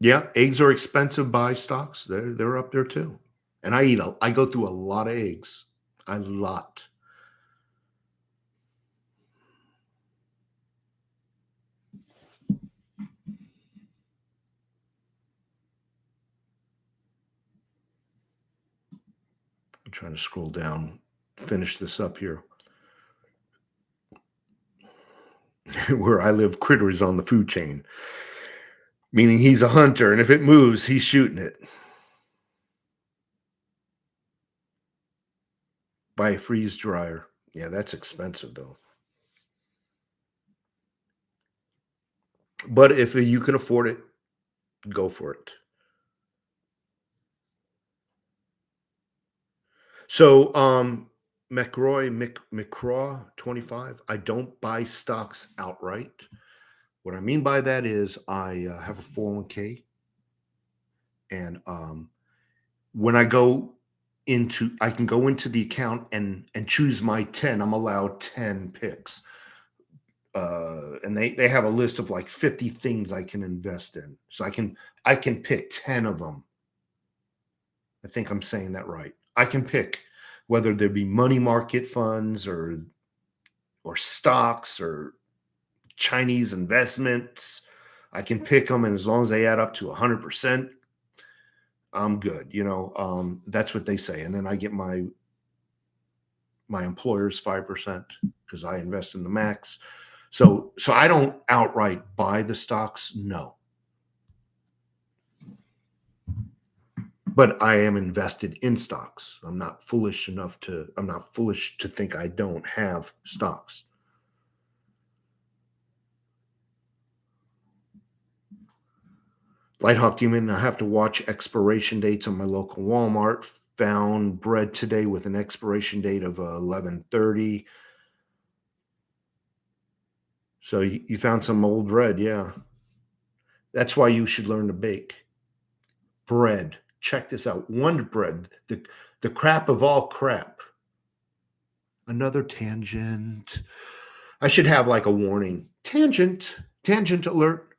Yeah, eggs are expensive buy stocks. They're up there too. And I go through a lot of eggs. A lot. Trying to scroll down, finish this up here. Where I live, critter is on the food chain, meaning he's a hunter, and if it moves, he's shooting it. Buy a freeze dryer. Yeah, that's expensive though. But if you can afford it, go for it. So, McCraw 25, I don't buy stocks outright. What I mean by that is I have a 401k, and when I go into, I can go into the account and choose my 10. I'm allowed 10 picks. And they have a list of like 50 things I can invest in. So I can pick 10 of them. I think I'm saying that right. I can pick whether there be money market funds or stocks or Chinese investments. I can pick them, and as long as they add up to 100%, I'm good. That's what they say. And then I get my employer's 5% because I invest in the max. So I don't outright buy the stocks, no. But I am invested in stocks. I'm not foolish to think I don't have stocks. Lighthawk Demon, I have to watch expiration dates on my local Walmart. Found bread today with an expiration date of 11/30. So you found some old bread, yeah. That's why you should learn to bake. Bread. Check this out. Wonder Bread, the crap of all crap. Another tangent. I should have like a warning. Tangent alert.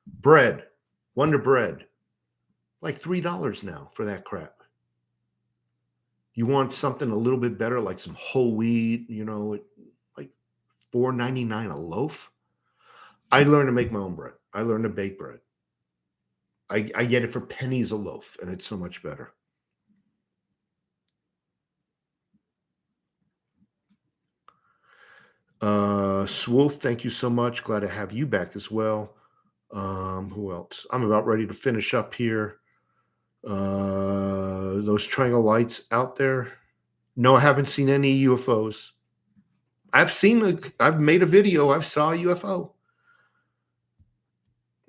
Bread. Wonder Bread. Like $3 now for that crap. You want something a little bit better, like some whole wheat, like $4.99 a loaf. I learned to make my own bread. I learned to bake bread. I get it for pennies a loaf, and it's so much better. Swolf, thank you so much. Glad to have you back as well. Who else? I'm about ready to finish up here. Those triangle lights out there. No, I haven't seen any UFOs. I've made a video. I saw a UFO.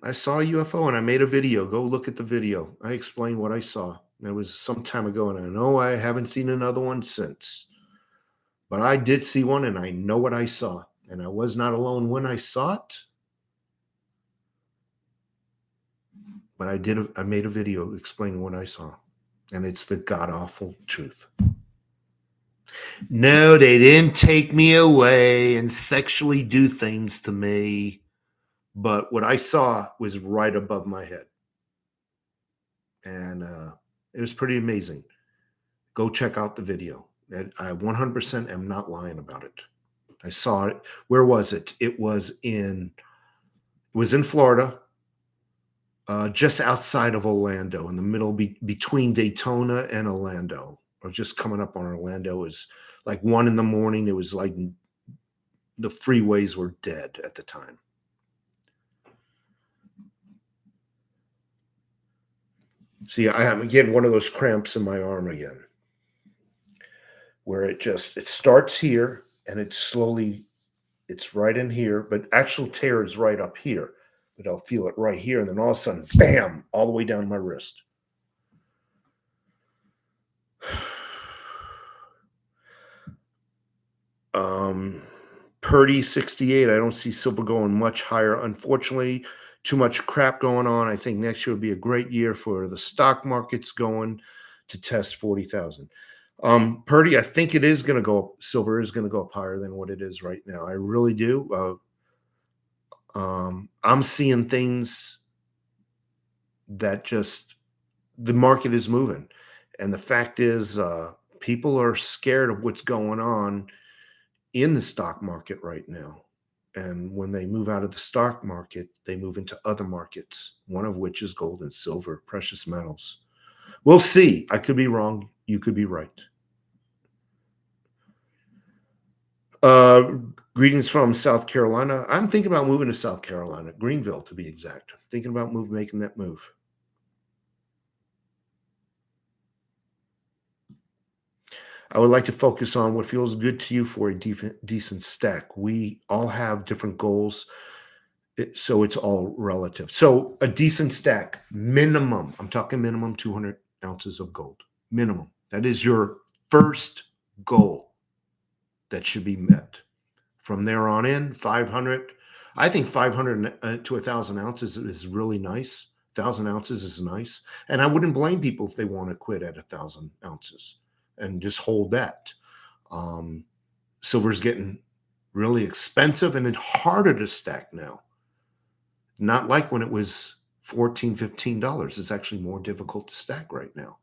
I saw a UFO and I made a video. Go look at the video. I explained what I saw. It was some time ago, and I know I haven't seen another one since. But I did see one, and I know what I saw. And I was not alone when I saw it. But I made a video explaining what I saw. And it's the god-awful truth. No, they didn't take me away and sexually do things to me. But what I saw was right above my head. And it was pretty amazing. Go check out the video. I 100% am not lying about it. I saw it. Where was it? It was in Florida, just outside of Orlando, in the middle between Daytona and Orlando. I was just coming up on Orlando. It was like 1 a.m. It was like the freeways were dead at the time. See, I am getting one of those cramps in my arm again, where it starts here and it's right in here, but actual tear is right up here. But I'll feel it right here, and then all of a sudden, bam, all the way down my wrist. Purdy 68. I don't see silver going much higher. Unfortunately, too much crap going on. I think next year will be a great year for the stock markets going to test 40,000. Purdy, I think it is going to go up. Silver is going to go up higher than what it is right now. I really do. I'm seeing things that the market is moving. And the fact is, people are scared of what's going on in the stock market right now. And when they move out of the stock market, they move into other markets, one of which is gold and silver, precious metals. We'll see. I could be wrong. You could be right. Greetings from South Carolina. I'm thinking about moving to South Carolina, Greenville to be exact. Thinking about making that move. I would like to focus on what feels good to you for a decent stack. We all have different goals, so it's all relative. So a decent stack, minimum, I'm talking minimum 200 ounces of gold. Minimum. That is your first goal that should be met. From there on in, 500. I think 500 to 1,000 ounces is really nice. 1,000 ounces is nice. And I wouldn't blame people if they want to quit at 1,000 ounces and just hold that. Silver's getting really expensive and it's harder to stack now. Not like when it was $14, $15. It's actually more difficult to stack right now.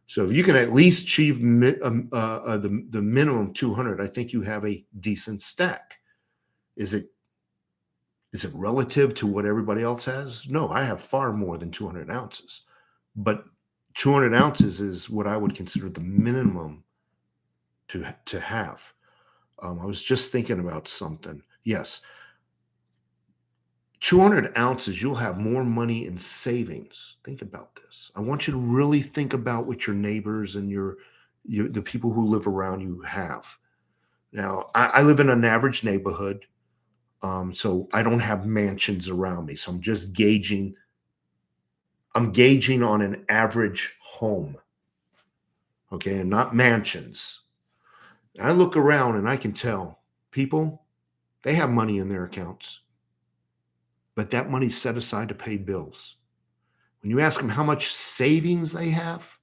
So if you can at least achieve the minimum 200, I think you have a decent stack. Is it relative to what everybody else has? No, I have far more than 200 ounces. But 200 ounces is what I would consider the minimum to have. I was just thinking about something. Yes. 200 ounces, you'll have more money in savings. Think about this. I want you to really think about what your neighbors and the people who live around you have. Now, I live in an average neighborhood, so I don't have mansions around me. So I'm just gauging. I'm gauging on an average home, okay, and not mansions. I look around and I can tell people, they have money in their accounts, but that money's set aside to pay bills. When you ask them how much savings they have,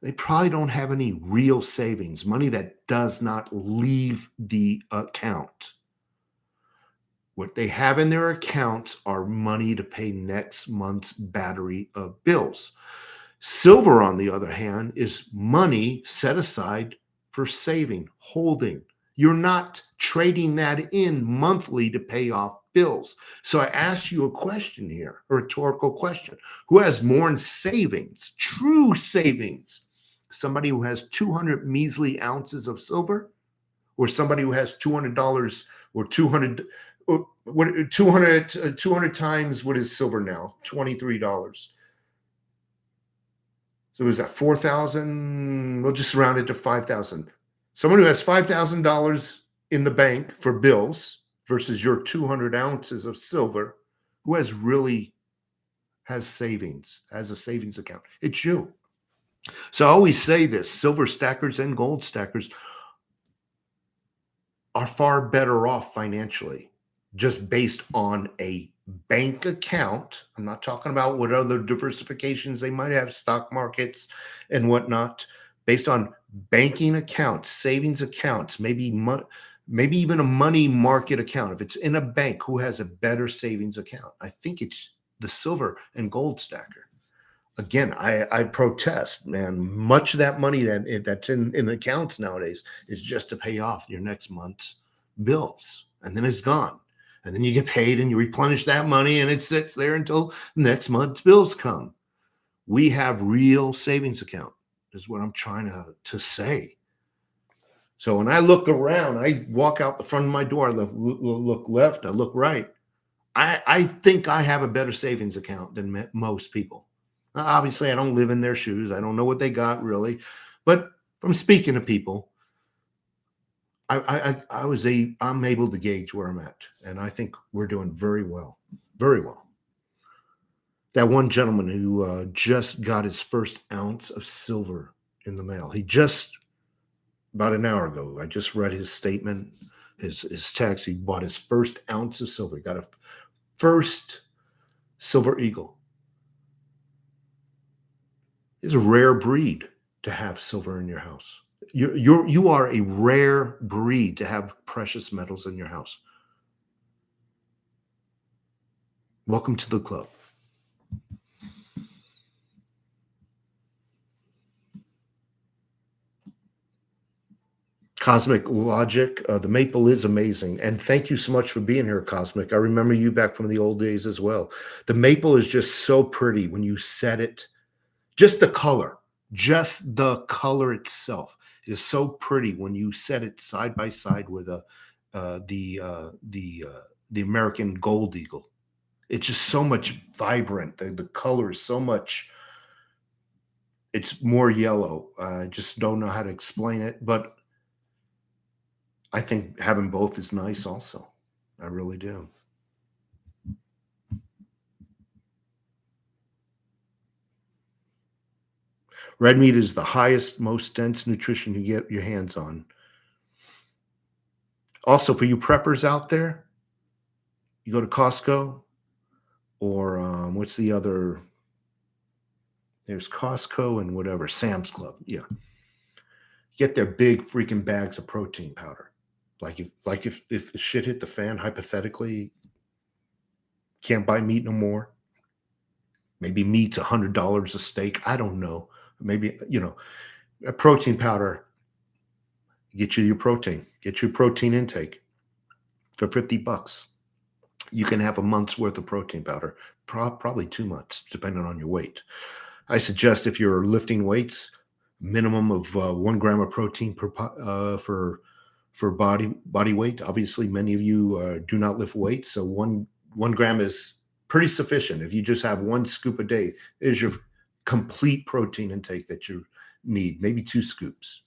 they probably don't have any real savings, money that does not leave the account. What they have in their accounts are money to pay next month's battery of bills. Silver, on the other hand, is money set aside for saving, holding. You're not trading that in monthly to pay off bills. So I ask you a question here, a rhetorical question. Who has more in savings, true savings? Somebody who has 200 measly ounces of silver, or somebody who has $200 or 200 times what is silver now? $23. So is that 4,000? We'll just round it to 5,000. Someone who has $5,000 in the bank for bills versus your 200 ounces of silver, who has savings, has a savings account? It's you. So I always say this: silver stackers and gold stackers are far better off financially, just based on a bank account. I'm not talking about what other diversifications they might have, stock markets and whatnot. Based on banking accounts, savings accounts, maybe even a money market account. If it's in a bank, who has a better savings account? I think it's the silver and gold stacker. Again, I protest, man. Much of that money that's in accounts nowadays is just to pay off your next month's bills, and then it's gone. And then you get paid and you replenish that money and it sits there until next month's bills come. We have real savings account, is what I'm trying to say. So when I look around, I walk out the front of my door, I look left, I look right. I think I have a better savings account than most people. Obviously, I don't live in their shoes. I don't know what they got really. But from speaking to people, I'm able to gauge where I'm at, and I think we're doing very well, very well. That one gentleman who just got his first ounce of silver in the mail. He just about an hour ago. I just read his statement, his text. He bought his first ounce of silver. He got a first silver eagle. It's a rare breed to have silver in your house. You are a rare breed to have precious metals in your house. Welcome to the club. Cosmic Logic, the maple is amazing. And thank you so much for being here, Cosmic. I remember you back from the old days as well. The maple is just so pretty when you set it. Just the color itself is so pretty when you set it side by side with the American Gold Eagle. It's just so much vibrant. The color is so much. It's more yellow. I just don't know how to explain it, but I think having both is nice also. I really do. Red meat is the highest, most dense nutrition you get your hands on. Also, for you preppers out there, you go to Costco or what's the other? There's Costco and whatever, Sam's Club. Yeah. Get their big freaking bags of protein powder. Like if shit hit the fan, hypothetically, can't buy meat no more. Maybe meat's $100 a steak. I don't know. Maybe, a protein powder, get you your protein, get your protein intake for $50. You can have a month's worth of protein powder, probably 2 months, depending on your weight. I suggest if you're lifting weights, minimum of 1 gram of protein for body weight. Obviously, many of you do not lift weights, so one gram is pretty sufficient. If you just have 1 scoop a day, is your complete protein intake that you need. Maybe 2 scoops.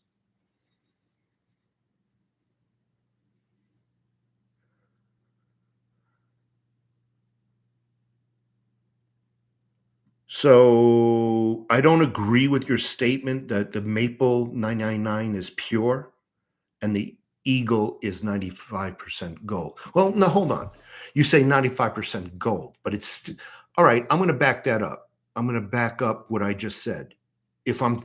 So I don't agree with your statement that the maple 999 is pure and the eagle is 95% gold. Well, no, hold on. You say 95% gold, but all right. I'm going to back that up. I'm going to back up what I just said. If I'm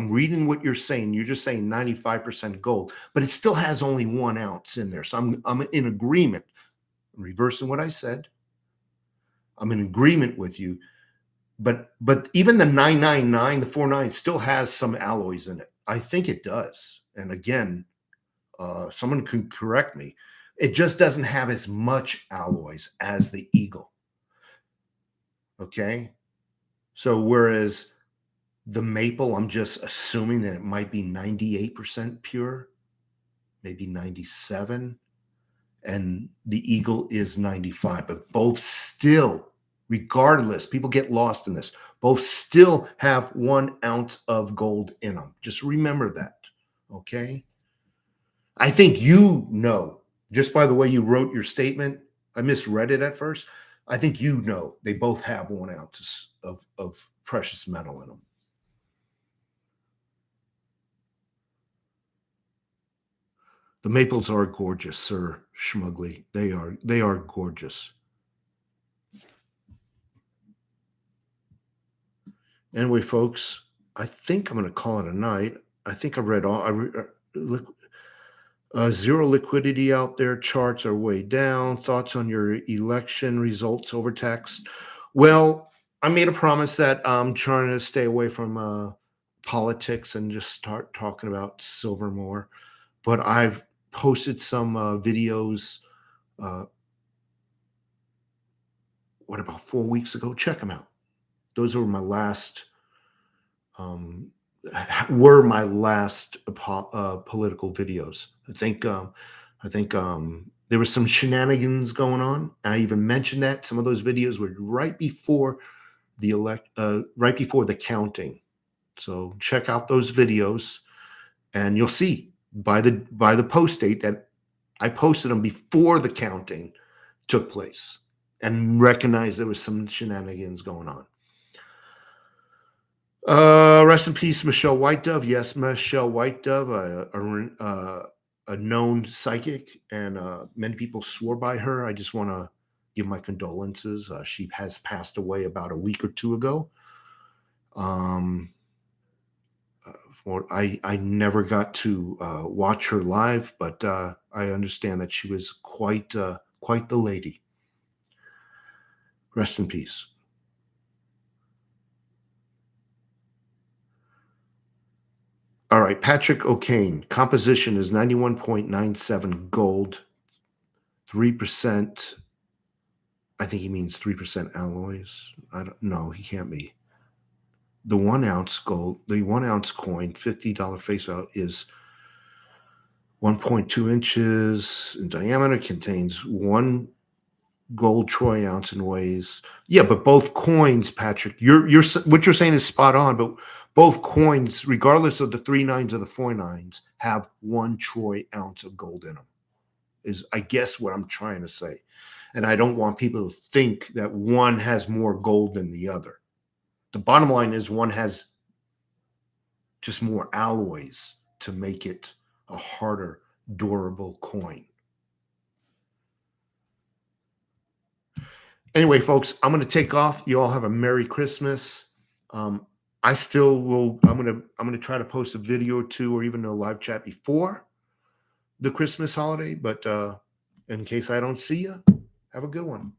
reading what you're just saying 95% gold, but it still has only 1 ounce in there. So I'm in agreement. I'm reversing what I said. I'm in agreement with you. But even the 999, the 49 still has some alloys in it. I think it does. And again, someone can correct me. It just doesn't have as much alloys as the Eagle. Okay. So whereas the maple, I'm just assuming that it might be 98% pure, maybe 97, and the Eagle is 95, but both still, regardless, people get lost in this, both still have 1 ounce of gold in them. Just remember that. Okay. I think just by the way you wrote your statement, I misread it at first. I think they both have 1 ounce of precious metal in them. The maples are gorgeous, Sir Schmugly. They are gorgeous. Anyway, folks, I think I'm going to call it a night. I think I read all. Zero liquidity out there. Charts are way down. Thoughts on your election results over text? Well, I made a promise that I'm trying to stay away from politics and just start talking about silver more. But I've posted some videos. What about 4 weeks ago? Check them out. Those were my last. Were my last political videos. I think there was some shenanigans going on. I even mentioned that some of those videos were right before right before the counting. So check out those videos, and you'll see by the post date that I posted them before the counting took place, and recognize there was some shenanigans going on. Rest in peace, Michelle White Dove. Yes, Michelle White Dove, a known psychic, and many people swore by her. I just want to give my condolences. She has passed away about a week or two ago. I never got to watch her live, but I understand that she was quite the lady. Rest in peace. All right, Patrick O'Kane. Composition is 91.97 gold, 3%. I think he means 3% alloys. I don't know. He can't be. the 1 ounce gold, the 1 ounce coin, $50 face value is 1.2 inches in diameter, contains 1 gold troy ounce and weighs. Yeah, but both coins, Patrick, you're what you're saying is spot on, but both coins, regardless of the 3 nines or the 4 nines, have 1 troy ounce of gold in them, is I guess what I'm trying to say. And I don't want people to think that one has more gold than the other. The bottom line is one has just more alloys to make it a harder, durable coin. Anyway, folks, I'm going to take off. You all have a Merry Christmas. I still will. I'm gonna try to post a video or two, or even a live chat before the Christmas holiday. But in case I don't see you, have a good one.